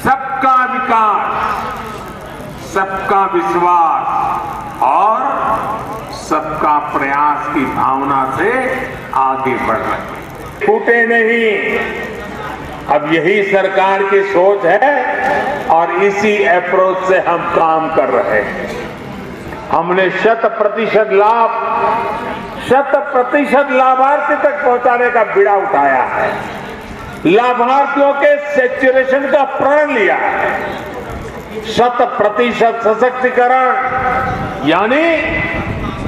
सबका विकास, सबका विश्वास और सबका प्रयास की भावना से आगे बढ़ रहे हैं। टूटे नहीं, अब यही सरकार की सोच है और इसी अप्रोच से हम काम कर रहे हैं। हमने 100% लाभ, 100% लाभार्थी तक पहुंचाने का बीड़ा उठाया है। लाभार्थियों के सैचुरेशन का प्रण लिया है। 100% सशक्तिकरण यानी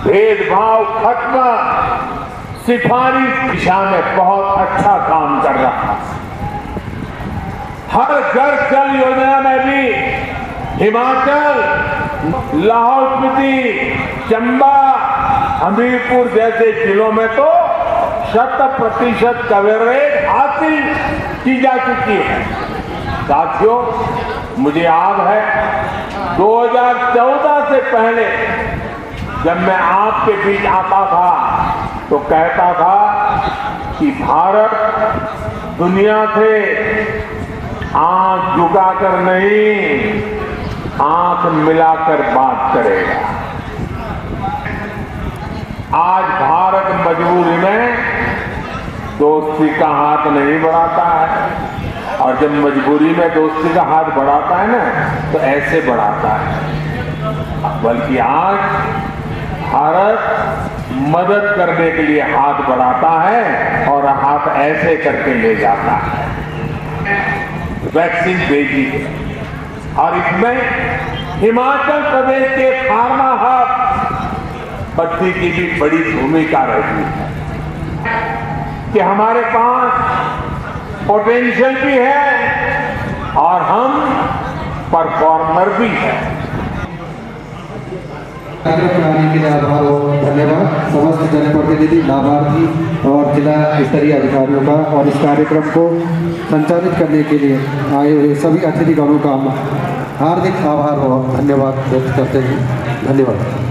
भेदभाव खत्म, सिफारिश दिशा में बहुत अच्छा काम कर रहा है। हर घर जल योजना में भी हिमाचल, लाहौल स्पीति, चंबा, हमीरपुर जैसे जिलों में तो 100% कवरेज हासिल की जा चुकी है। साथियों, मुझे याद है 2014 से पहले जब मैं आपके बीच आता था तो कहता था कि भारत दुनिया से आंख झुकाकर नहीं, आंख मिलाकर बात करेगा। आज भारत मजबूरी में दोस्ती का हाथ नहीं बढ़ाता है, और जब मजबूरी में दोस्ती का हाथ बढ़ाता है ना, तो ऐसे बढ़ाता है। बल्कि आज भारत मदद करने के लिए हाथ बढ़ाता है और हाथ ऐसे करके ले जाता है। वैक्सीन भेजी है और इसमें हिमाचल प्रदेश के फार्मा हब पत्ती की भी बड़ी भूमिका रही है कि हमारे पास पोटेंशियल भी है और हम परफॉर्मर भी हैं। कार्यक्रम में आने के लिए आभार और धन्यवाद समस्त जनप्रतिनिधि, लाभार्थी और जिला स्तरीय अधिकारियों का, और इस कार्यक्रम को संचालित करने के लिए आए हुए सभी अतिथिगणों का हार्दिक आभार और धन्यवाद व्यक्त करते हैं। धन्यवाद।